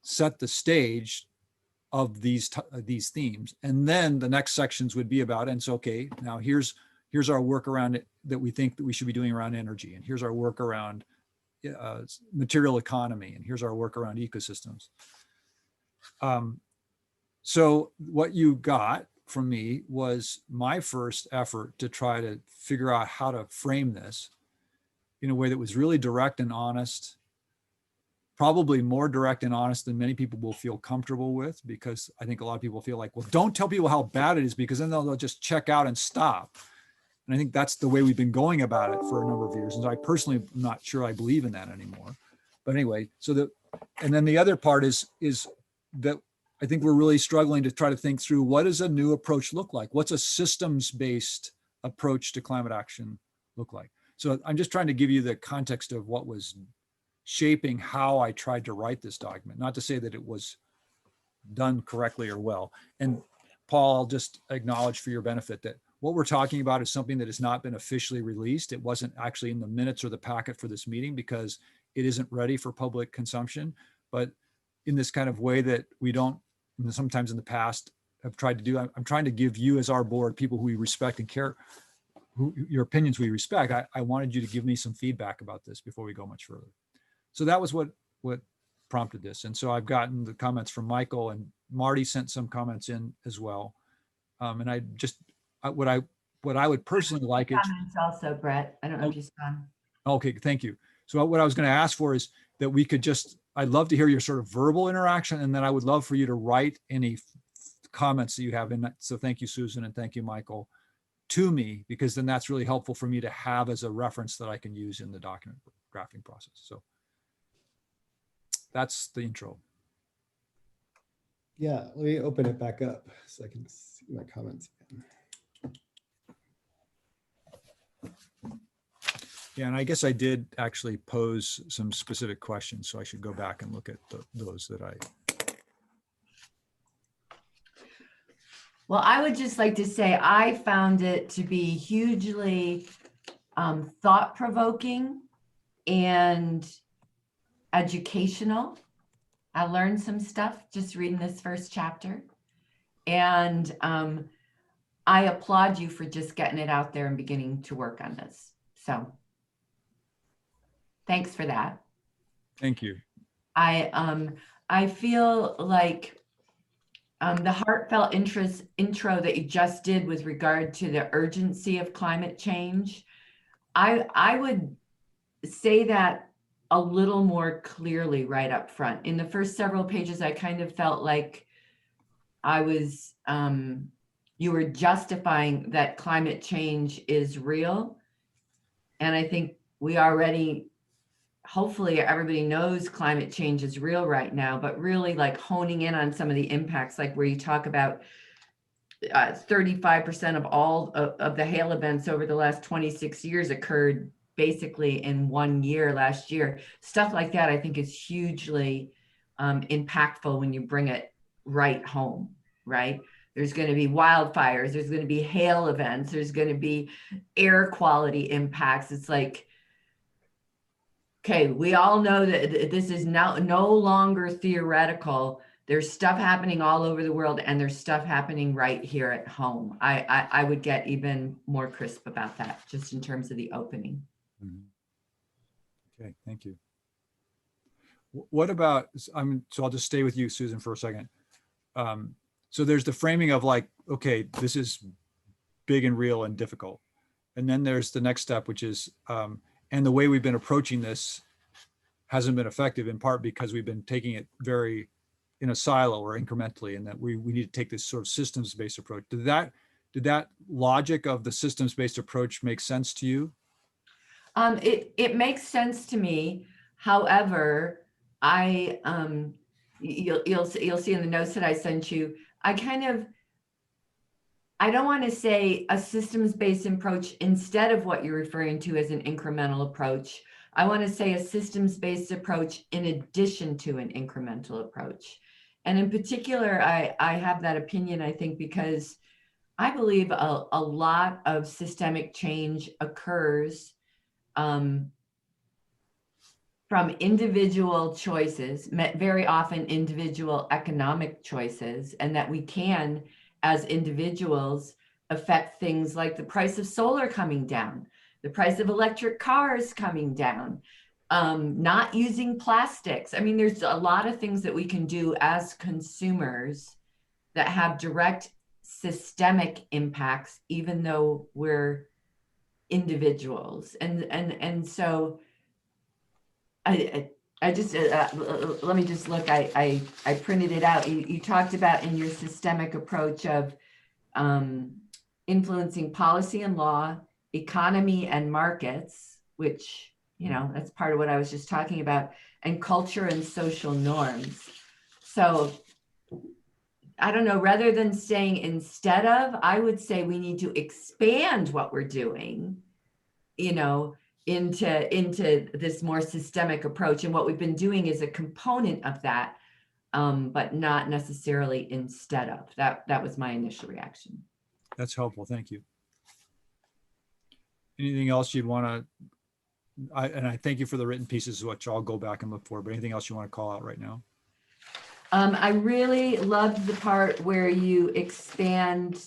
set the stage of these themes. And then the next sections would be about, and so, okay, now here's our work around it that we think that we should be doing around energy. And here's our work around material economy. And here's our work around ecosystems. So what you got from me was my first effort to try to figure out how to frame this in a way that was really direct and honest, probably more direct and honest than many people will feel comfortable with, because I think a lot of people feel like, well, don't tell people how bad it is because then they'll just check out and stop. And I think that's the way we've been going about it for a number of years. And I personally am not sure I believe in that anymore. But anyway, and then the other part is that I think we're really struggling to try to think through, what does a new approach look like? What's a systems-based approach to climate action look like? So I'm just trying to give you the context of what was shaping how I tried to write this document, not to say that it was done correctly or well. And Paul, I'll just acknowledge for your benefit that what we're talking about is something that has not been officially released. It wasn't actually in the minutes or the packet for this meeting because it isn't ready for public consumption. But in this kind of way that we don't, sometimes in the past, have tried to do, I'm trying to give you as our board, people who we respect and care, your opinions we respect. I wanted you to give me some feedback about this before we go much further. So that was what prompted this. And so I've gotten the comments from Michael, and Marty sent some comments in as well. And I just, what I would personally like is comments also, Brett. I don't know if you saw. Okay, thank you. So what I was going to ask for is that we could just, I'd love to hear your sort of verbal interaction, and then I would love for you to write any comments that you have in that. So thank you, Susan, and thank you, Michael, to me, because then that's really helpful for me to have as a reference that I can use in the document drafting process. So that's the intro. Yeah, let me open it back up so I can see my comments again. Yeah, and I guess I did actually pose some specific questions, so I should go back and look at those that I. Well, I would just like to say I found it to be hugely thought-provoking and educational. I learned some stuff just reading this first chapter. And I applaud you for just getting it out there and beginning to work on this. So thanks for that. Thank you. I feel like the heartfelt intro that you just did with regard to the urgency of climate change, I would say that a little more clearly right up front. In the first several pages, I kind of felt like I was, you were justifying that climate change is real. And I think we already, hopefully everybody knows climate change is real right now, but really like honing in on some of the impacts, like where you talk about 35% of all of the hail events over the last 26 years occurred basically in 1 year last year. Stuff like that, I think, is hugely impactful when you bring it right home, right? There's going to be wildfires, there's going to be hail events, there's going to be air quality impacts. It's like, okay, we all know that this is now no longer theoretical. There's stuff happening all over the world, and there's stuff happening right here at home. I would get even more crisp about that, just in terms of the opening. Okay, thank you. What about, so I'll just stay with you, Susan, for a second. So there's the framing of like, okay, this is big and real and difficult. And then there's the next step, which is, and the way we've been approaching this hasn't been effective, in part because we've been taking it very in a silo or incrementally, and that we need to take this sort of systems-based approach. Did that logic of the systems-based approach make sense to you? It makes sense to me. However, you'll see in the notes that I sent you, I don't want to say a systems-based approach instead of what you're referring to as an incremental approach. I want to say a systems-based approach in addition to an incremental approach. And in particular, I have that opinion, I think, because I believe a lot of systemic change occurs from individual choices, very often individual economic choices, and that we can, as individuals, affect things like the price of solar coming down, the price of electric cars coming down, not using plastics. I mean, there's a lot of things that we can do as consumers that have direct systemic impacts, even though we're individuals. And so I just, let me just look, I printed it out. You talked about in your systemic approach of influencing policy and law, economy and markets, which, you know, that's part of what I was just talking about, and culture and social norms. So I don't know, rather than saying instead of, I would say we need to expand what we're doing, you know, into this more systemic approach. And what we've been doing is a component of that, but not necessarily instead of. That was my initial reaction. That's helpful. Thank you. Anything else you'd want to, I thank you for the written pieces, which I'll go back and look for, but anything else you want to call out right now? I really loved the part where you expand,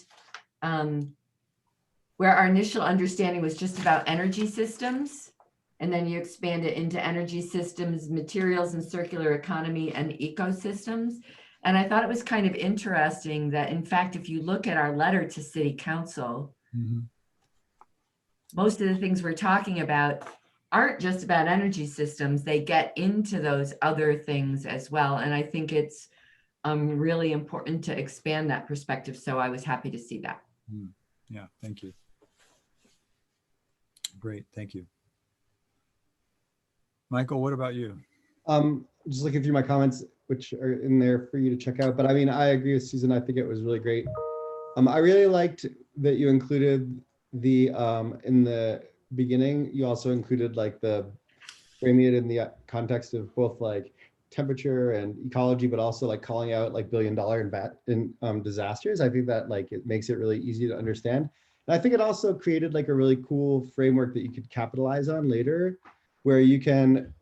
where our initial understanding was just about energy systems, and then you expand it into energy systems, materials and circular economy, and ecosystems. And I thought it was kind of interesting that, in fact, if you look at our letter to City Council, most of the things we're talking about aren't just about energy systems. They get into those other things as well. And I think it's really important to expand that perspective. So I was happy to see that. Yeah, thank you. Great, thank you. Michael, what about you? Just looking through my comments, which are in there for you to check out. But I mean, I agree with Susan. I think it was really great. I really liked that you included the, in the beginning, you also included like the framing it in the context of both like temperature and ecology, but also like calling out like billion-dollar disasters. I think that like it makes it really easy to understand. And I think it also created like a really cool framework that you could capitalize on later, where you can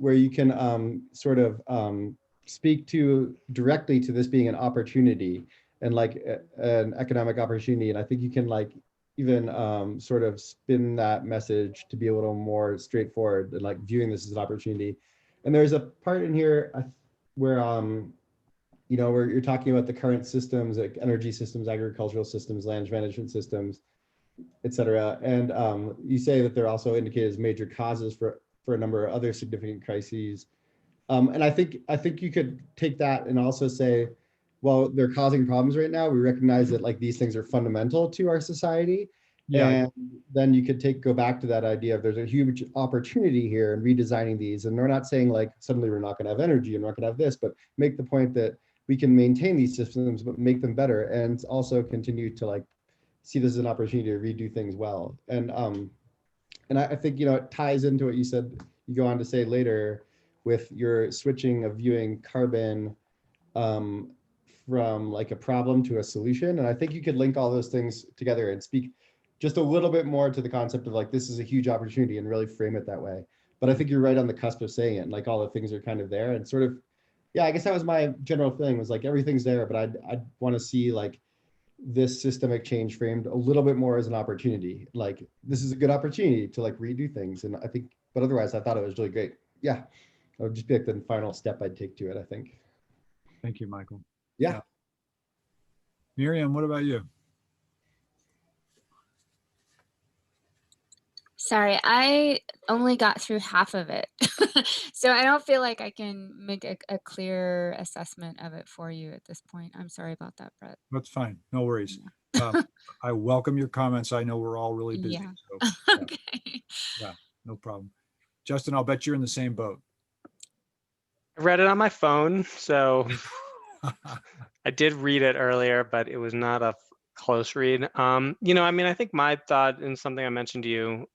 sort of speak to directly to this being an opportunity and like an economic opportunity. And I think you can like even sort of spin that message to be a little more straightforward and like viewing this as an opportunity. And there's a part in here where you know, where you're talking about the current systems, like energy systems, agricultural systems, land management systems, et cetera. And you say that they're also indicated as major causes for a number of other significant crises. And I think you could take that and also say, well, they're causing problems right now. We recognize that like these things are fundamental to our society. Yeah. And then you could go back to that idea of there's a huge opportunity here in redesigning these. And we're not saying like suddenly we're not going to have energy and we're not going to have this, but make the point that we can maintain these systems, but make them better, and also continue to like see this as an opportunity to redo things well. And I think, you know, it ties into what you said, you go on to say later with your switching of viewing carbon from like a problem to a solution. And I think you could link all those things together and speak just a little bit more to the concept of like, this is a huge opportunity, and really frame it that way. But I think you're right on the cusp of saying it, and like all the things are kind of there and sort of, yeah, I guess that was my general feeling, was like everything's there, but I'd want to see like this systemic change framed a little bit more as an opportunity. Like this is a good opportunity to like redo things. And I think, but otherwise I thought it was really great. Yeah, that would just be like the final step I'd take to it, I think. Thank you, Michael. Yeah. Miriam, what about you? Sorry, I only got through half of it. So I don't feel like I can make a clear assessment of it for you at this point. I'm sorry about that, Brett. That's fine. No worries. I welcome your comments. I know we're all really busy. Yeah. So, yeah. Okay. Yeah, no problem. Justin, I'll bet you're in the same boat. I read it on my phone, so I did read it earlier, but it was not a close read. You know, I mean, I think my thought, and something I mentioned to you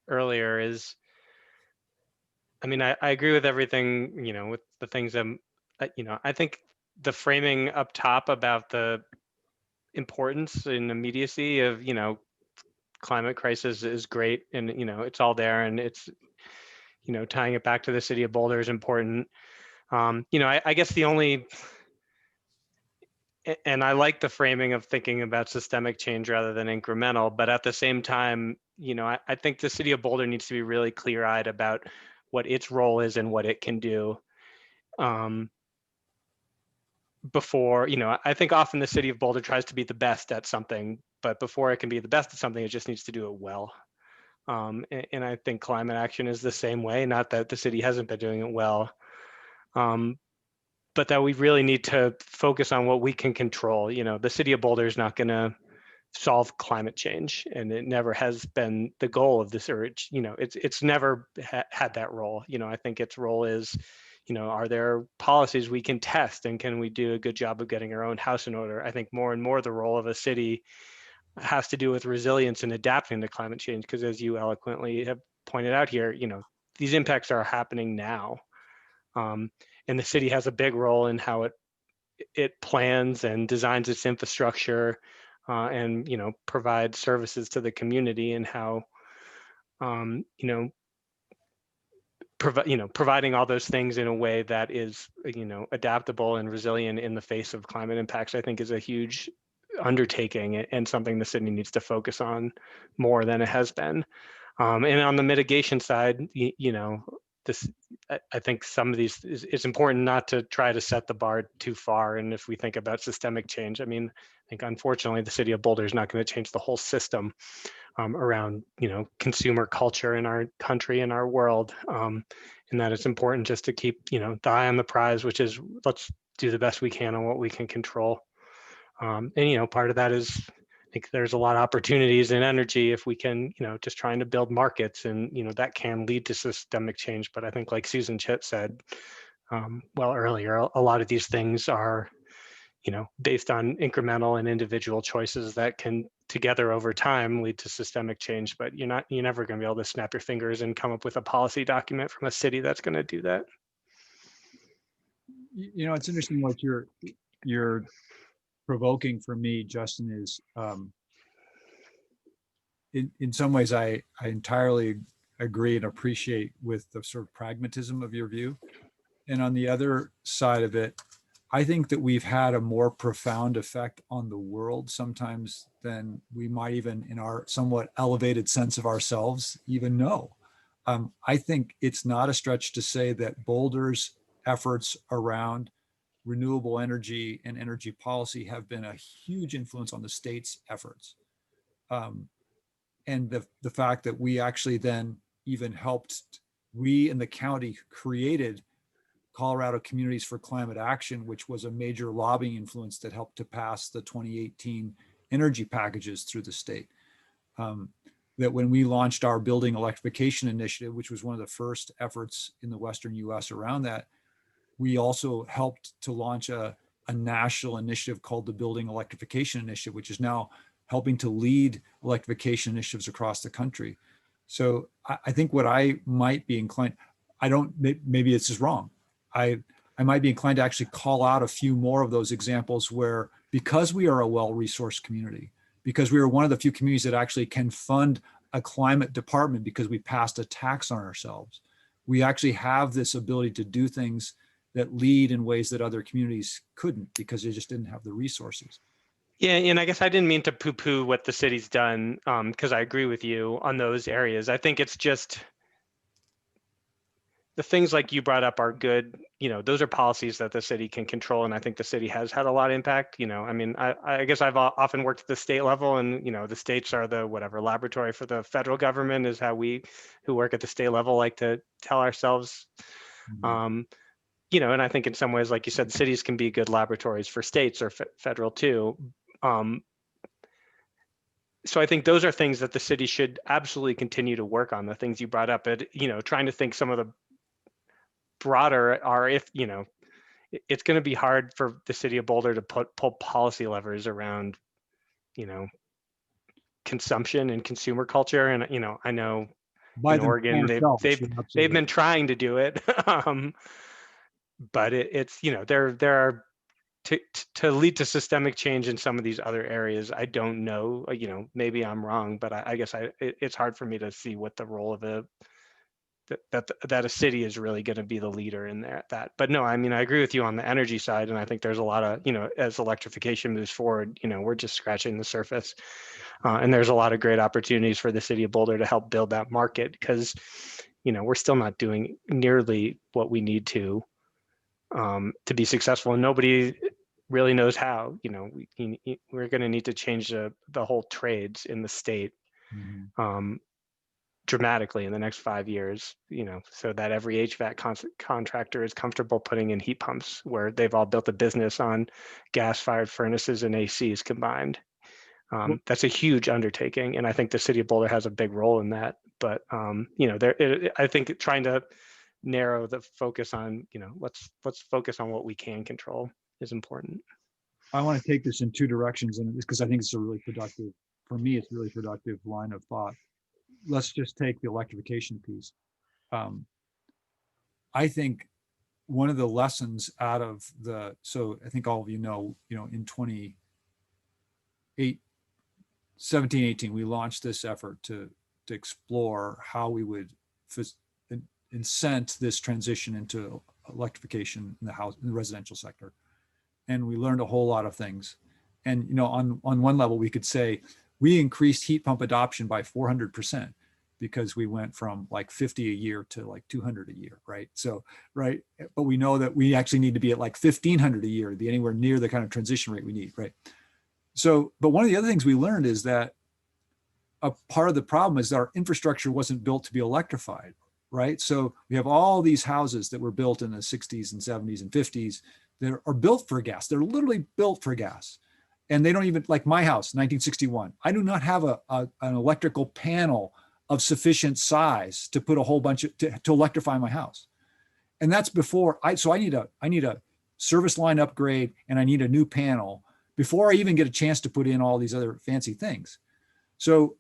earlier, is, I mean, I agree with everything, you know, with the things that, you know, I think the framing up top about the importance and immediacy of, you know, climate crisis is great. And, you know, it's all there, and it's, you know, tying it back to the city of Boulder is important. You know, I guess the only, and I like the framing of thinking about systemic change rather than incremental, but at the same time, you know, I think the city of Boulder needs to be really clear-eyed about what its role is and what it can do. Before, you know, I think often the city of Boulder tries to be the best at something, but before it can be the best at something, it just needs to do it well. And I think climate action is the same way, not that the city hasn't been doing it well, but that we really need to focus on what we can control. You know, the city of Boulder is not going to solve climate change, and it never has been the goal of this, or it's never had that role. I think its role is, are there policies we can test, and can we do a good job of getting our own house in order? I think more and more the role of a city has to do with resilience and adapting to climate change, because as you eloquently have pointed out here, these impacts are happening now, and the city has a big role in how it plans and designs its infrastructure, and provides services to the community, and how providing all those things in a way that is adaptable and resilient in the face of climate impacts, I think is a huge undertaking, and something the city needs to focus on more than it has been. And on the mitigation side, I think some of these, it's important not to try to set the bar too far. And if we think about systemic change, I think unfortunately the city of Boulder is not going to change the whole system around consumer culture in our country and our world, and that it's important just to keep the eye on the prize, which is, let's do the best we can on what we can control. And part of that is, I think there's a lot of opportunities in energy if we can, just trying to build markets, and that can lead to systemic change. But I think, like Susan Chitt said earlier, a lot of these things are based on incremental and individual choices that can together over time lead to systemic change. But you're never going to be able to snap your fingers and come up with a policy document from a city that's going to do that. It's interesting what you're provoking for me, Justin, is in some ways I entirely agree and appreciate with the sort of pragmatism of your view. And on the other side of it, I think that we've had a more profound effect on the world sometimes than we might even, in our somewhat elevated sense of ourselves, even know. I think it's not a stretch to say that Boulder's efforts around renewable energy and energy policy have been a huge influence on the state's efforts. And the fact that we actually then even helped, we in the county created Colorado Communities for Climate Action, which was a major lobbying influence that helped to pass the 2018 energy packages through the state. That when we launched our building electrification initiative, which was one of the first efforts in the Western US around that, we also helped to launch a national initiative called the Building Electrification Initiative, which is now helping to lead electrification initiatives across the country. So I think what I might be inclined, maybe it's just wrong. I might be inclined to actually call out a few more of those examples where, because we are a well-resourced community, because we are one of the few communities that actually can fund a climate department because we passed a tax on ourselves, we actually have this ability to do things that lead in ways that other communities couldn't because they just didn't have the resources. Yeah, and I guess I didn't mean to poo-poo what the city's done, because I agree with you on those areas. I think it's just the things like you brought up are good. Those are policies that the city can control, and I think the city has had a lot of impact. I guess I've often worked at the state level, and the states are the laboratory for the federal government, is how we who work at the state level like to tell ourselves. Mm-hmm. And I think in some ways, like you said, cities can be good laboratories for states or federal too. So I think those are things that the city should absolutely continue to work on, the things you brought up. But, trying to think some of the broader are, if, it's going to be hard for the city of Boulder to pull policy levers around, consumption and consumer culture. And, I know in Oregon, they've been trying to do it. But it's, there are, to lead to systemic change in some of these other areas, I don't know, maybe I'm wrong, but I guess it's hard for me to see what the role of that a city is really going to be the leader in that. But no, I agree with you on the energy side. And I think there's a lot of, as electrification moves forward, we're just scratching the surface. And there's a lot of great opportunities for the city of Boulder to help build that market, because, we're still not doing nearly what we need to be successful, and nobody really knows how. We're going to need to change the whole trades in the state dramatically in the next 5 years, so that every HVAC contractor is comfortable putting in heat pumps where they've all built a business on gas-fired furnaces and ACs combined. That's a huge undertaking, and I think the city of Boulder has a big role in that. But I think trying to narrow the focus on, let's focus on what we can control is important. I want to take this in two directions, and because I think it's a really productive, for me, it's a really productive line of thought. Let's just take the electrification piece. I think one of the lessons out of so I think all of in 2017, 18, we launched this effort to explore how we would incent this transition into electrification in the residential sector. And we learned a whole lot of things. And on one level, we could say we increased heat pump adoption by 400% because we went from like 50 a year to like 200 a year, right? So, right, but we know that we actually need to be at like 1,500 a year to be anywhere near the kind of transition rate we need, right? So, but one of the other things we learned is that a part of the problem is that our infrastructure wasn't built to be electrified, right? So we have all these houses that were built in the 60s and 70s and 50s that are built for gas. They're literally built for gas. And they don't even, like my house, 1961, I do not have an electrical panel of sufficient size to put a whole bunch of, to electrify my house. And that's before, so I need a service line upgrade and I need a new panel before I even get a chance to put in all these other fancy things. So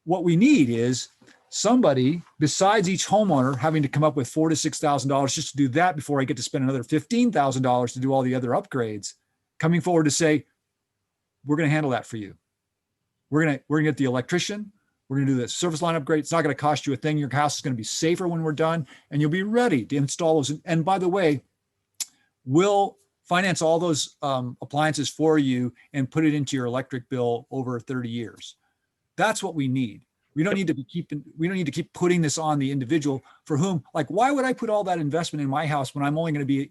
what we need is somebody besides each homeowner having to come up with $4,000 to $6,000 just to do that before I get to spend another $15,000 to do all the other upgrades, coming forward to say, we're going to handle that for you. We're going to get the electrician. We're going to do the service line upgrade. It's not going to cost you a thing. Your house is going to be safer when we're done, and you'll be ready to install those. And by the way, we'll finance all those appliances for you and put it into your electric bill over 30 years. That's what we need. We don't need to keep putting this on the individual for whom, like, why would I put all that investment in my house when I'm only going to be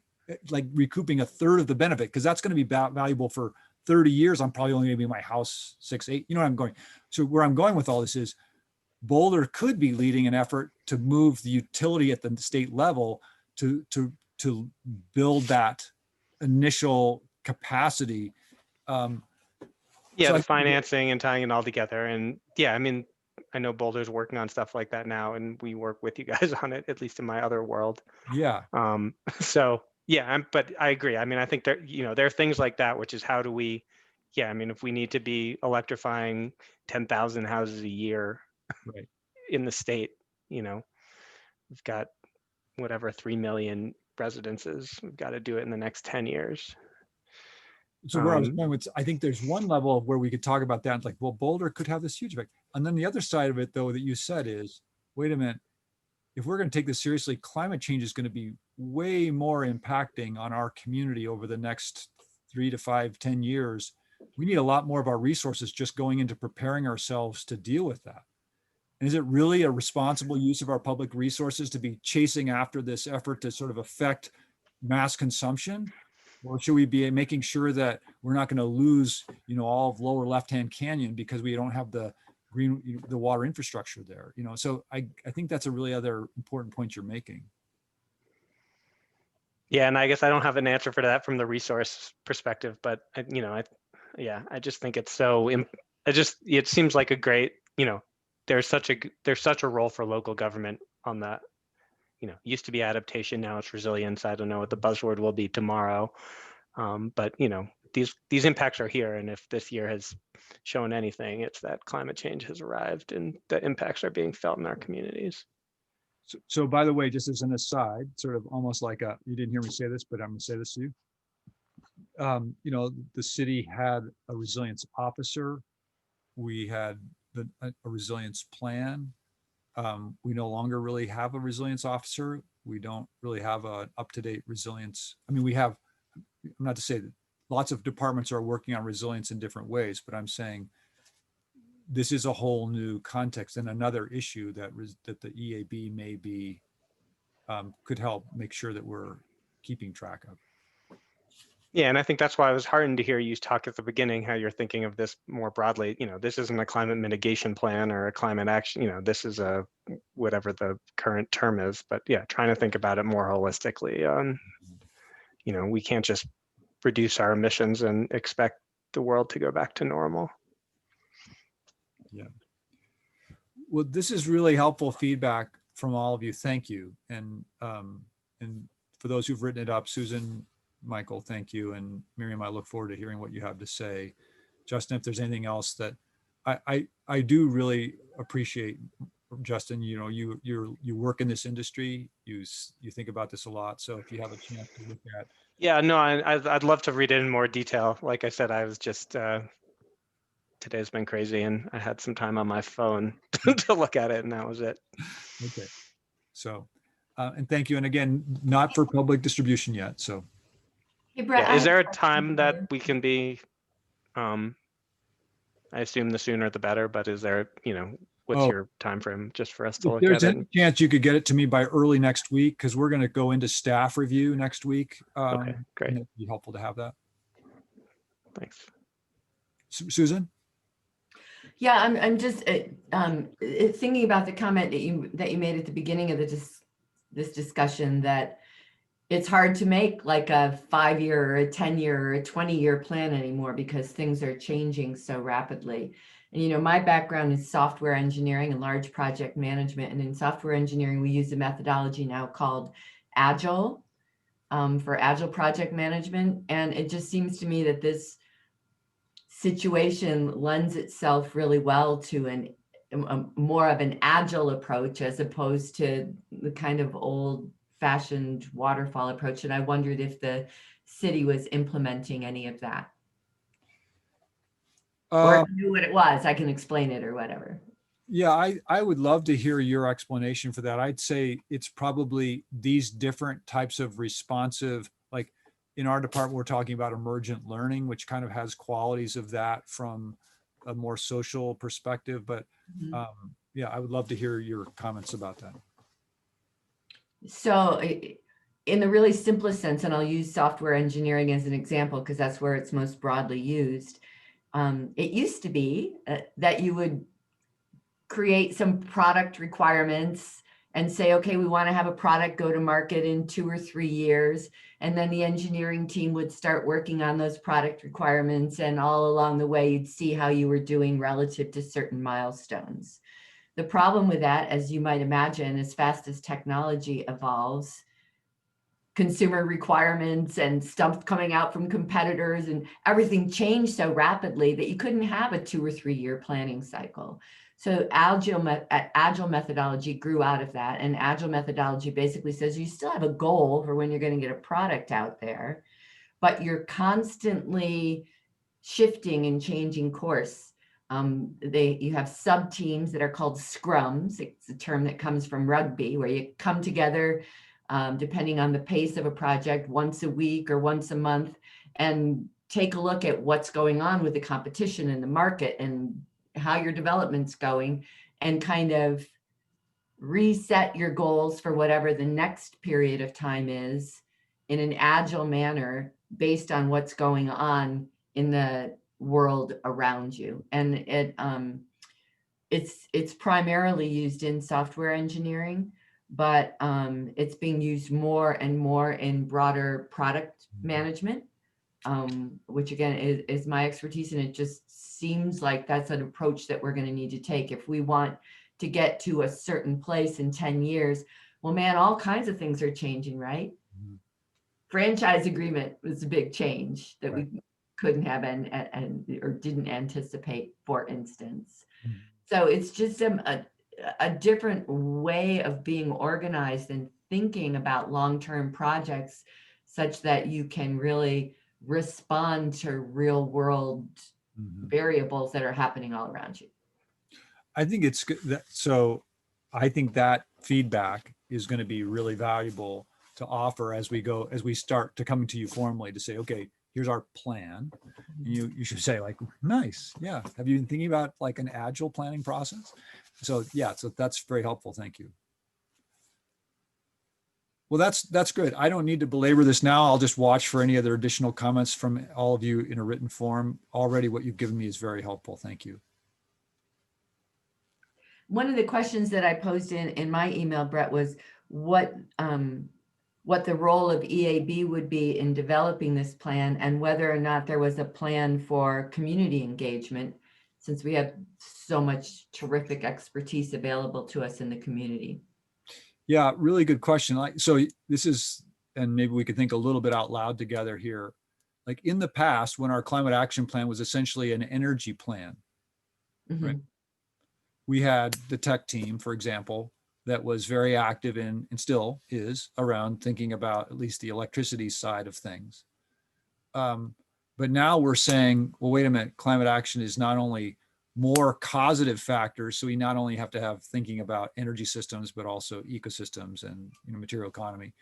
like recouping a third of the benefit? Because that's going to be valuable for 30 years. I'm probably only going to be in my house 6, 8, you know where I'm going. So where I'm going with all this is Boulder could be leading an effort to move the utility at the state level to build that initial capacity. Yeah, so the financing and tying it all together. And yeah, I mean, I know Boulder's working on stuff like that now, and we work with you guys on it, at least in my other world. Yeah. So yeah, but I agree. I mean, I think there are things like that, which is how do we, I mean, if we need to be electrifying 10,000 houses a year right. in the state, we've got whatever 3 million residences. We've got to do it in the next 10 years. So where I was going with, I think there's one level of where we could talk about that. It's like, well, Boulder could have this huge effect. And then the other side of it, though, that you said is, wait a minute, if we're going to take this seriously, climate change is going to be way more impacting on our community over the next 3 to 5, 10 years. We need a lot more of our resources just going into preparing ourselves to deal with that. And is it really a responsible use of our public resources to be chasing after this effort to sort of affect mass consumption? Or should we be making sure that we're not going to lose, all of lower left-hand canyon because we don't have the the water infrastructure there? So I think that's a really other important point you're making. Yeah, and I guess I don't have an answer for that from the resource perspective, but I just think it's so. It seems like a great. There's such a role for local government on that. Used to be adaptation, now it's resilience. I don't know what the buzzword will be tomorrow, but these impacts are here, and if this year has shown anything, it's that climate change has arrived and the impacts are being felt in our communities. So by the way, just as an aside, sort of almost like you didn't hear me say this, but I'm going to say this to you. The city had a resilience officer. We had a resilience plan. We no longer really have a resilience officer. We don't really have an up-to-date resilience. I mean, we have, not to say that lots of departments are working on resilience in different ways, but I'm saying this is a whole new context and another issue that the EAB may be, could help make sure that we're keeping track of. Yeah, and I think that's why I was heartened to hear you talk at the beginning, how you're thinking of this more broadly. This isn't a climate mitigation plan or a climate action, this is a, whatever the current term is, but yeah, trying to think about it more holistically. We can't just reduce our emissions and expect the world to go back to normal. Well, this is really helpful feedback from all of you. Thank you. And for those who've written it up, Susan, Michael, thank you. And Miriam, I look forward to hearing what you have to say. Justin, if there's anything else that I do really appreciate, Justin, you know, you work in this industry, you think about this a lot. So if you have a chance to look at. Yeah, no, I'd love to read it in more detail. Like I said, I was just, today's been crazy and I had some time on my phone to look at it and that was it. Okay. So, and thank you. And again, not for public distribution yet. So. Hey, Brett, Yeah, I is have there a question time for that you. we can be, I assume the sooner the better, but is there, you know, what's Oh. your time frame just for us to If look there's at it? any chance you could get it to me by early next week, because we're going to go into staff review next week. Okay, great. And it'd be helpful to have that. Thanks. Susan? Yeah, I'm just thinking about the comment that you made at the beginning of this discussion, that it's hard to make like a 5-year or a 10-year or a 20-year plan anymore because things are changing so rapidly. And, you know, my background is software engineering and large project management. And in software engineering, we use a methodology now called Agile, for Agile project management. And it just seems to me that this situation lends itself really well to a more of an agile approach as opposed to the kind of old-fashioned waterfall approach. And I wondered if the city was implementing any of that. Or if you knew what it was, I can explain it or whatever. Yeah, I would love to hear your explanation for that. I'd say it's probably these different types of responsive, like in our department, we're talking about emergent learning, which kind of has qualities of that from a more social perspective. But yeah, I would love to hear your comments about that. So in the really simplest sense, and I'll use software engineering as an example because that's where it's most broadly used. It used to be that you would create some product requirements and say, okay, we want to have a product go to market in 2 or 3 years. And then the engineering team would start working on those product requirements. And all along the way, you'd see how you were doing relative to certain milestones. The problem with that, as you might imagine, as fast as technology evolves, consumer requirements and stuff coming out from competitors and everything changed so rapidly that you couldn't have a 2 or 3 year planning cycle. So agile methodology grew out of that. And agile methodology basically says you still have a goal for when you're going to get a product out there, but you're constantly shifting and changing course. You have sub teams that are called scrums. It's a term that comes from rugby, where you come together depending on the pace of a project once a week or once a month and take a look at what's going on with the competition in the market and how your development's going, and kind of reset your goals for whatever the next period of time is in an agile manner based on what's going on in the world around you. And it's primarily used in software engineering, but it's being used more and more in broader product management, which again is my expertise. And it just seems like that's an approach that we're going to need to take if we want to get to a certain place in 10 years. Well, man, all kinds of things are changing, right? Mm-hmm. Franchise agreement was a big change that we couldn't have or didn't anticipate, for instance. Mm-hmm. So it's just a different way of being organized and thinking about long-term projects such that you can really respond to real world variables that are happening all around you. I think it's good. So I think that feedback is going to be really valuable to offer as we start to come to you formally to say, okay, here's our plan. And you should say like, nice. Yeah. Have you been thinking about like an agile planning process? So yeah, so that's very helpful. Thank you. Well, that's good. I don't need to belabor this now. I'll just watch for any other additional comments from all of you in a written form. Already what you've given me is very helpful. Thank you. One of the questions that I posed in my email, Brett, was what the role of EAB would be in developing this plan and whether or not there was a plan for community engagement. since we have so much terrific expertise available to us in the community? Yeah, really good question. Like, so this is, and maybe we could think a little bit out loud together here. Like in the past, when our climate action plan was essentially an energy plan, right? Mhm. We had the tech team, for example, that was very active in, and still is, around thinking about at least the electricity side of things. But now we're saying, well, wait a minute, climate action is not only more causative factors. So we not only have to have thinking about energy systems, but also ecosystems and material economy.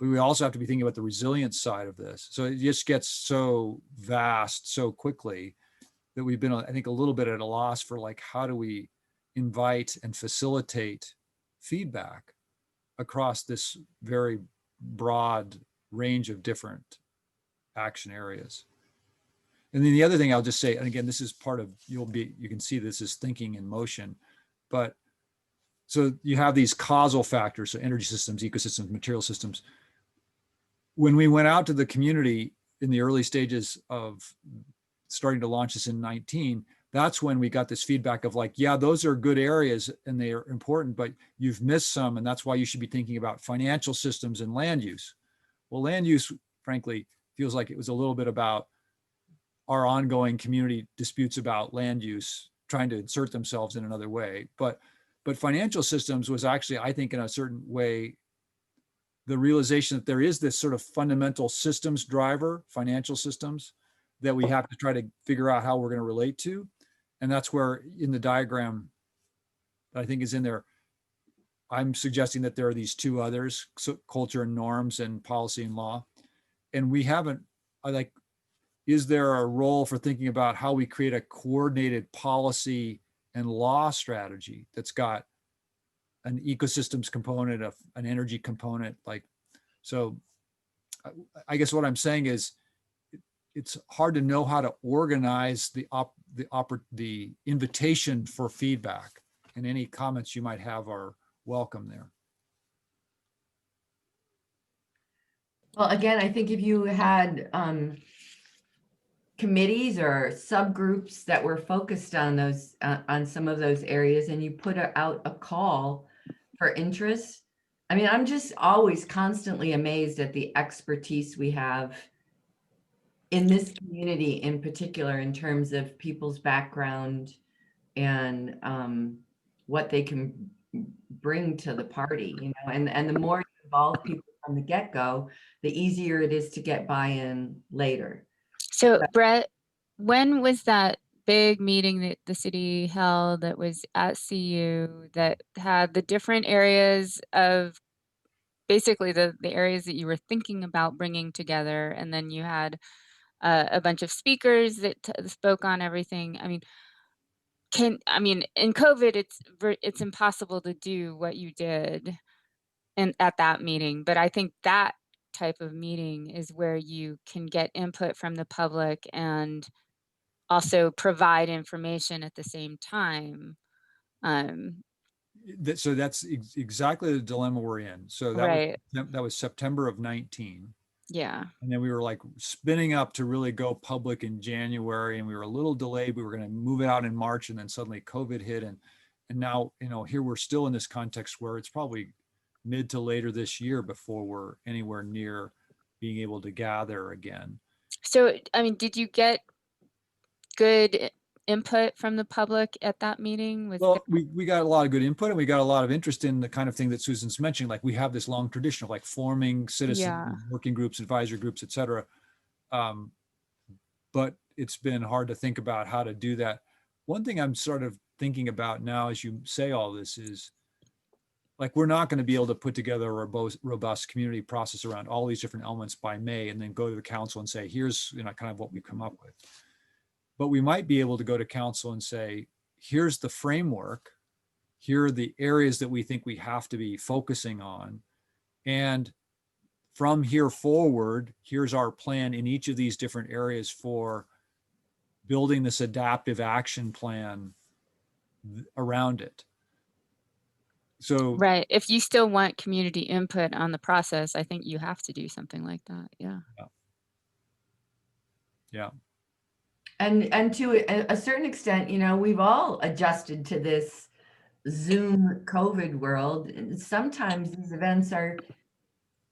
But we also have to be thinking about the resilience side of this. So it just gets so vast so quickly that we've been, I think, a little bit at a loss for like, how do we invite and facilitate feedback across this very broad range of different action areas. And then the other thing I'll just say, and again, this is part of, you can see this is thinking in motion, but so you have these causal factors, so energy systems, ecosystems, material systems. When we went out to the community in the early stages of starting to launch this in 19, that's when we got this feedback of like, yeah, those are good areas and they are important, but you've missed some. And that's why you should be thinking about financial systems and land use. Well, land use, frankly, feels like it was a little bit about our ongoing community disputes about land use, trying to insert themselves in another way. But financial systems was actually, I think, in a certain way, the realization that there is this sort of fundamental systems driver, financial systems, that we have to try to figure out how we're going to relate to. And that's where in the diagram that I think is in there, I'm suggesting that there are these two others, so culture and norms and policy and law. And we haven't, is there a role for thinking about how we create a coordinated policy and law strategy that's got an ecosystems component, an energy component? So I guess what I'm saying is it's hard to know how to organize the invitation for feedback, and any comments you might have are welcome there. Well, again, I think if you had committees or subgroups that were focused on those, on some of those areas, and you put out a call for interest. I mean, I'm just always constantly amazed at the expertise we have in this community in particular, in terms of people's background and what they can bring to the party, you know, and the more you involve people from the get-go, the easier it is to get buy-in later. So Brett, when was that big meeting that the city held that was at CU that had the different areas of basically the areas that you were thinking about bringing together, and then you had a bunch of speakers that spoke on everything? I mean, in COVID, it's impossible to do what you did at that meeting, but I think that type of meeting is where you can get input from the public and also provide information at the same time. So that's exactly the dilemma we're in. So Right. that was September of 19. Yeah. And then we were like spinning up to really go public in January, and we were a little delayed. We were going to move it out in March, and then suddenly COVID hit. And now, here we're still in this context where it's probably mid to later this year before we're anywhere near being able to gather again. So, did you get good input from the public at that meeting? Well, we got a lot of good input, and we got a lot of interest in the kind of thing that Susan's mentioning. Like, we have this long tradition of like forming citizen working groups, advisory groups, et cetera. But it's been hard to think about how to do that. One thing I'm sort of thinking about now, as you say all this, is like, we're not going to be able to put together a robust community process around all these different elements by May, and then go to the council and say, here's kind of what we've come up with. But we might be able to go to council and say, here's the framework, here are the areas that we think we have to be focusing on, and from here forward, here's our plan in each of these different areas for building this adaptive action plan around it. So right. If you still want community input on the process, I think you have to do something like that. Yeah. Yeah. And to a certain extent, you know, we've all adjusted to this Zoom COVID world. And sometimes these events are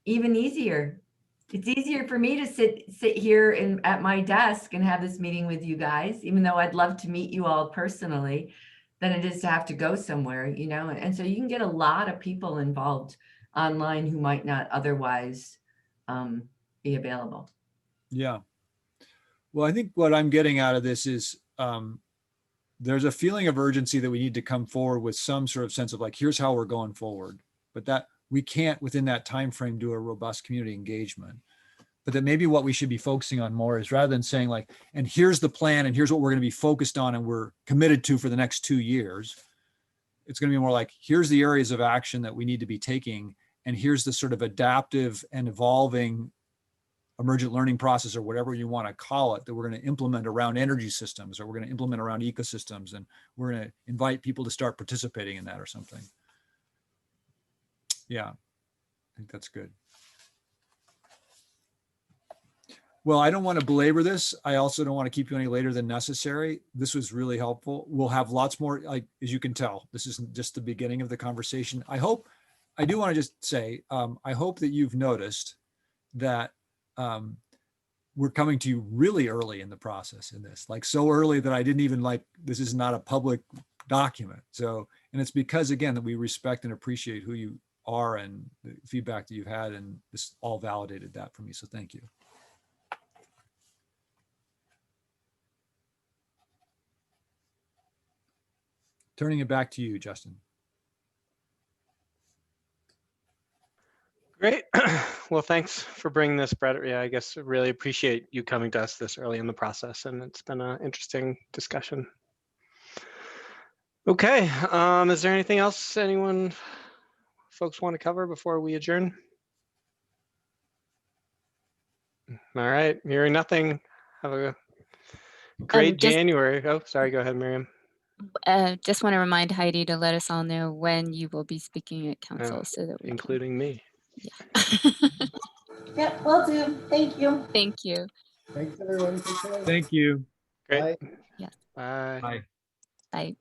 even easier. It's easier for me to sit here at my desk and have this meeting with you guys, even though I'd love to meet you all personally, than it is to have to go somewhere, you know? And so you can get a lot of people involved online who might not otherwise be available. Yeah. Well, I think what I'm getting out of this is there's a feeling of urgency that we need to come forward with some sort of sense of like, here's how we're going forward, but that we can't within that time frame do a robust community engagement. But that maybe what we should be focusing on more is rather than saying like, and here's the plan and here's what we're going to be focused on and we're committed to for the next 2 years. It's going to be more like, here's the areas of action that we need to be taking. And here's the sort of adaptive and evolving emergent learning process or whatever you want to call it that we're going to implement around energy systems, or we're going to implement around ecosystems, and we're going to invite people to start participating in that or something. Yeah, I think that's good. Well, I don't want to belabor this. I also don't want to keep you any later than necessary. This was really helpful. We'll have lots more, like, as you can tell, this is just the beginning of the conversation. I do want to just say, I hope that you've noticed that we're coming to you really early in the process in this, like so early that I didn't even this is not a public document. So, and it's because again, that we respect and appreciate who you are and the feedback that you've had, and this all validated that for me. So thank you. Turning it back to you, Justin. Great. Well, thanks for bringing this, Brett. Yeah, I guess I really appreciate you coming to us this early in the process, and it's been an interesting discussion. Okay. Is there anything else folks want to cover before we adjourn? All right. Hearing nothing. Have a great January. Oh, sorry. Go ahead, Miriam. Just want to remind Heidi to let us all know when you will be speaking at council, so that we including me. Yeah. Yep, will do. Thank you. Thank you. Thanks, everyone. Take care. Thank you. Great. Bye. Yes. Bye. Bye. Bye.